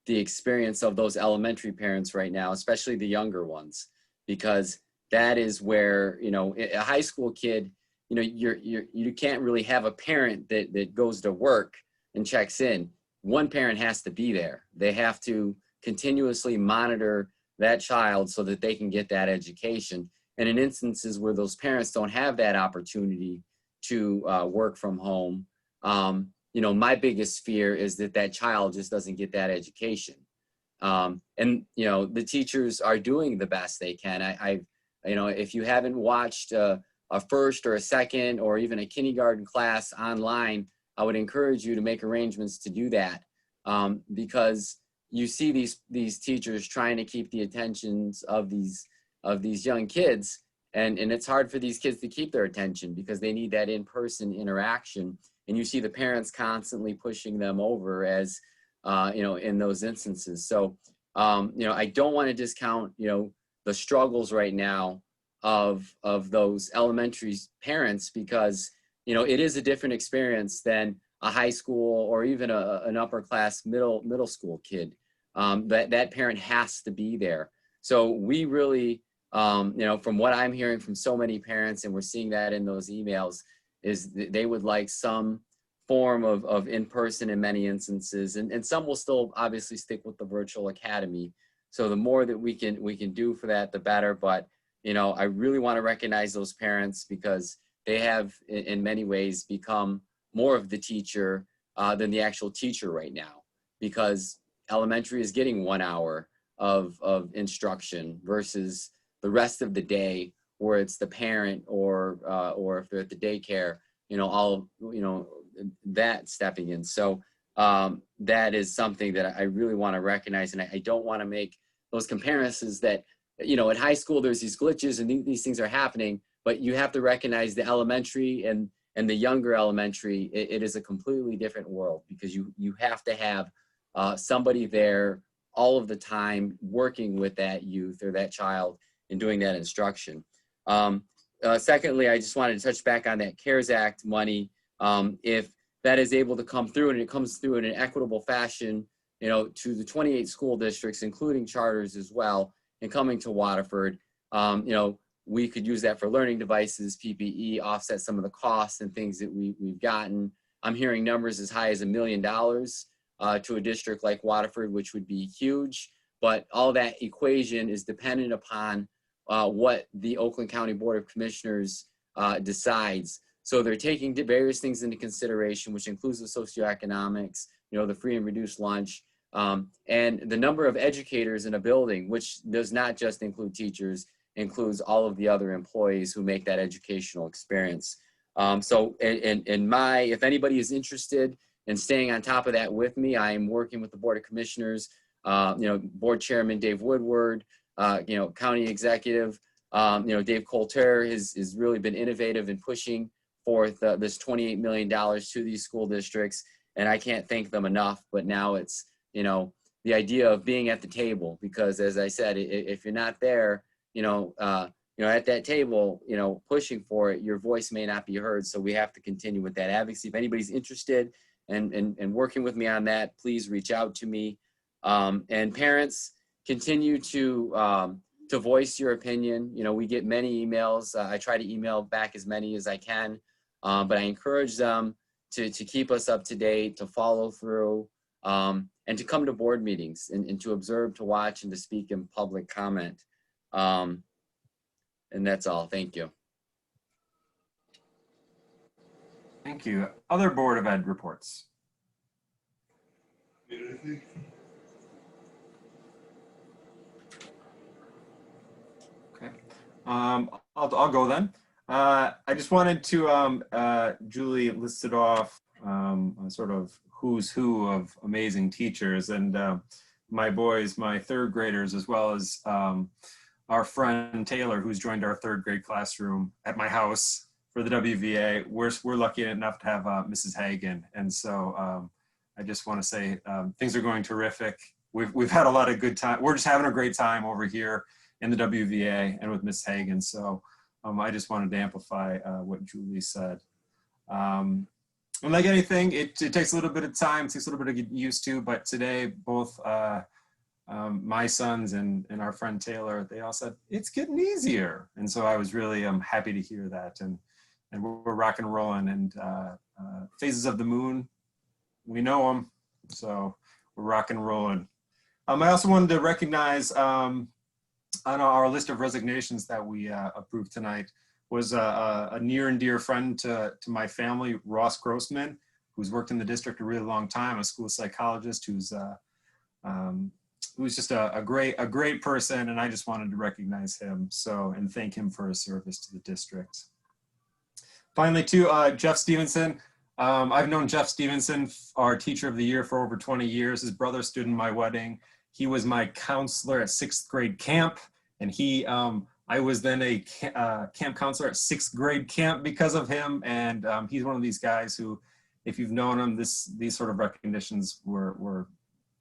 the experience of those elementary parents right now, especially the younger ones, because that is where, you know, a high school kid, you know, you can't really have a parent that goes to work and checks in. One parent has to be there. They have to continuously monitor that child so that they can get that education. And in instances where those parents don't have that opportunity to work from home, you know, my biggest fear is that child just doesn't get that education. And, you know, the teachers are doing the best they can. You know, if you haven't watched a first or a second or even a kindergarten class online, I would encourage you to make arrangements to do that, because you see these teachers trying to keep the attentions of these young kids, and it's hard for these kids to keep their attention because they need that in-person interaction. And you see the parents constantly pushing them over as, you know, in those instances. So, you know, I don't want to discount, you know, the struggles right now of those elementary parents, because, you know, it is a different experience than a high school or even an upper class middle school kid. That parent has to be there. So we really, you know, from what I'm hearing from so many parents, and we're seeing that in those emails, is they would like some form of in-person in many instances, and some will still obviously stick with the virtual academy. So the more that we can do for that, the better. But, you know, I really want to recognize those parents because they have in many ways become more of the teacher than the actual teacher right now, because elementary is getting 1 hour of instruction versus the rest of the day where it's the parent or if they're at the daycare, you know, all, you know, that stepping in. So that is something that I really want to recognize. And I don't want to make those comparisons that, you know, at high school, there's these glitches and these things are happening, but you have to recognize the elementary and the younger elementary, it is a completely different world, because you have to have somebody there all of the time working with that youth or that child and doing that instruction. Secondly, I just wanted to touch back on that CARES Act money. If that is able to come through and it comes through in an equitable fashion, you know, to the 28 school districts, including charters as well, and coming to Waterford, you know, we could use that for learning devices, PPE, offset some of the costs and things that we've gotten. I'm hearing numbers as high as $1 million to a district like Waterford, which would be huge. But all that equation is dependent upon what the Oakland County Board of Commissioners decides. So they're taking various things into consideration, which includes the socioeconomics, the free and reduced lunch, and the number of educators in a building, which does not just include teachers, includes all of the other employees who make that educational experience. So if anybody is interested in staying on top of that with me, I am working with the Board of Commissioners, Board Chairman Dave Woodward, County Executive, Dave Coulter has really been innovative in pushing forth this $28 million to these school districts. And I can't thank them enough, but now it's, the idea of being at the table, because as I said, if you're not there, at that table, pushing for it, your voice may not be heard. So we have to continue with that advocacy. If anybody's interested in working with me on that, please reach out to me. And parents, continue to voice your opinion. We get many emails. I try to email back as many as I can, but I encourage them to keep us up to date, to follow through, and to come to board meetings and to observe, to watch, and to speak in public comment. And that's all. Thank you. Thank you. Other Board of Ed reports. Okay. I'll go then. I just wanted to, Julie listed off sort of who's who of amazing teachers, and my boys, my third graders, as well as our friend Taylor, who's joined our third grade classroom at my house for the WVA. We're lucky enough to have Mrs. Hagan, and so I just want to say things are going terrific. We've had a lot of good time. We're just having a great time over here in the WVA and with Miss Hagan. So I just wanted to amplify what Julie said. And like anything, it takes a little bit of time, it takes a little bit to get used to, but today both my sons and our friend Taylor, they all said, it's getting easier. And so I was really happy to hear that. And we're rock and rolling, and Phases of the Moon, we know them, so we're rock and rolling. I also wanted to recognize on our list of resignations that we approved tonight was a near and dear friend to my family, Ross Grossman, who's worked in the district a really long time, a school psychologist who's just a great person, and I just wanted to recognize him and thank him for his service to the district. Finally, to Jeff Stevenson. I've known Jeff Stevenson, our teacher of the year, for over 20 years. His brother stood in my wedding. He was my counselor at 6th grade camp, and I was then a camp counselor at 6th grade camp because of him. And he's one of these guys who, if you've known him, these sort of recognitions were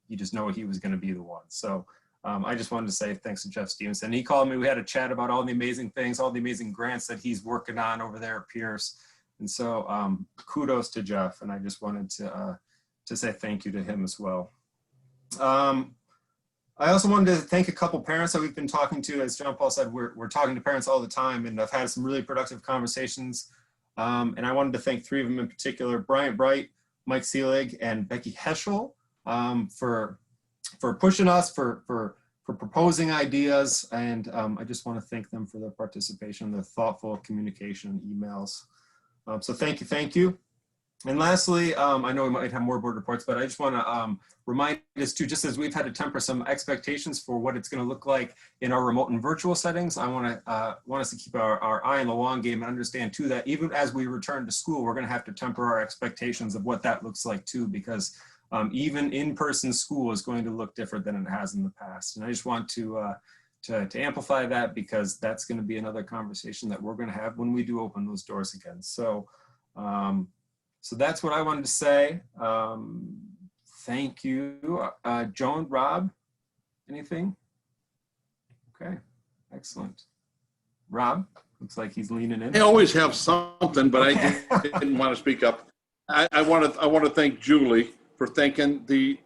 you just know he was going to be the one. So I just wanted to say thanks to Jeff Stevenson. He called me. We had a chat about all the amazing things, all the amazing grants that he's working on over there at Pierce. And so kudos to Jeff. And I just wanted to say thank you to him as well. I also wanted to thank a couple parents that we've been talking to. As John Paul said, we're talking to parents all the time, and I've had some really productive conversations. And I wanted to thank 3 of them in particular: Bryant Bright, Mike Seelig, and Becky Heschel, for pushing us, for proposing ideas. And I just want to thank them for their participation, their thoughtful communication, emails. So thank you. And lastly, I know we might have more board reports, but I just want to remind us too, just as we've had to temper some expectations for what it's going to look like in our remote and virtual settings, I want us to keep our eye on the long game and understand too that even as we return to school, we're going to have to temper our expectations of what that looks like too, because even in-person school is going to look different than it has in the past. And I just want to amplify that, because that's going to be another conversation that we're going to have when we do open those doors again. So, so that's what I wanted to say. Thank you. Joan, Rob, anything? Okay, excellent. Rob, looks like he's leaning in. I always have something, but okay. I didn't want to speak up. I want to thank Julie for thanking the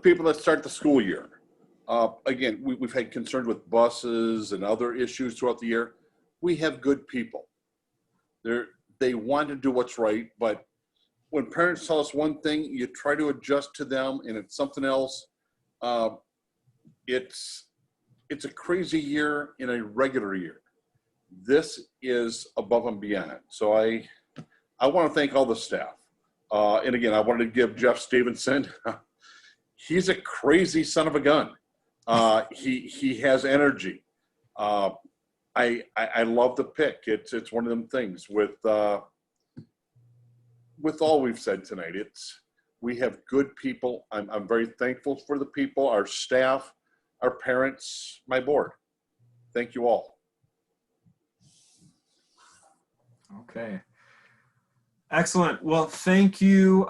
people that start the school year. Again, we've had concerns with buses and other issues throughout the year. We have good people. They want to do what's right, but when parents tell us one thing, you try to adjust to them, and it's something else. It's a crazy year in a regular year. This is above and beyond. So I want to thank all the staff. And again, I wanted to give Jeff Stevenson, he's a crazy son of a gun. He has energy. I love the pick. It's one of them things with all we've said tonight. We have good people. I'm very thankful for the people, our staff, our parents, my board. Thank you all. Okay. Excellent. Well, thank you,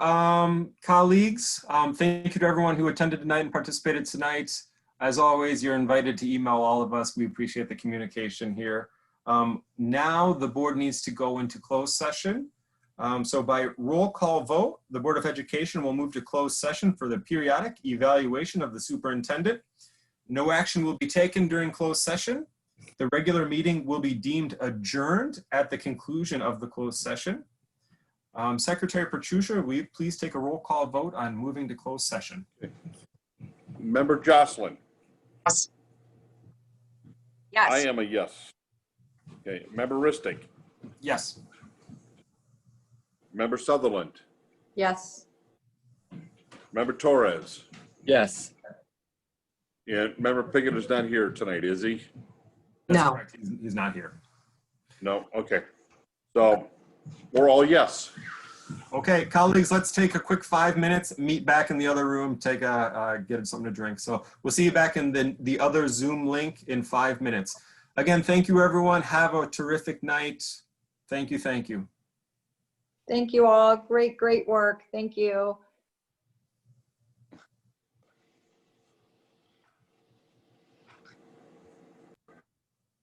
colleagues. Thank you to everyone who attended tonight and participated tonight. As always, you're invited to email all of us. We appreciate the communication here. Now the board needs to go into closed session. So by roll call vote, the Board of Education will move to closed session for the periodic evaluation of the superintendent. No action will be taken during closed session. The regular meeting will be deemed adjourned at the conclusion of the closed session. Secretary Petrucia, will you please take a roll call vote on moving to closed session? Member Jocelyn. Yes. Yes. I am a yes. Okay. Member Ristic. Yes. Member Sutherland. Yes. Member Torres. Yes. And Member Pickett is not here tonight, is he? That's No. correct. He's not here. No. Okay. So we're all yes. Okay, colleagues, let's take a quick 5 minutes, meet back in the other room, take get something to drink. So we'll see you back in the other Zoom link in 5 minutes. Again, thank you, everyone. Have a terrific night. Thank you. Thank you. Thank you all. Great work. Thank you.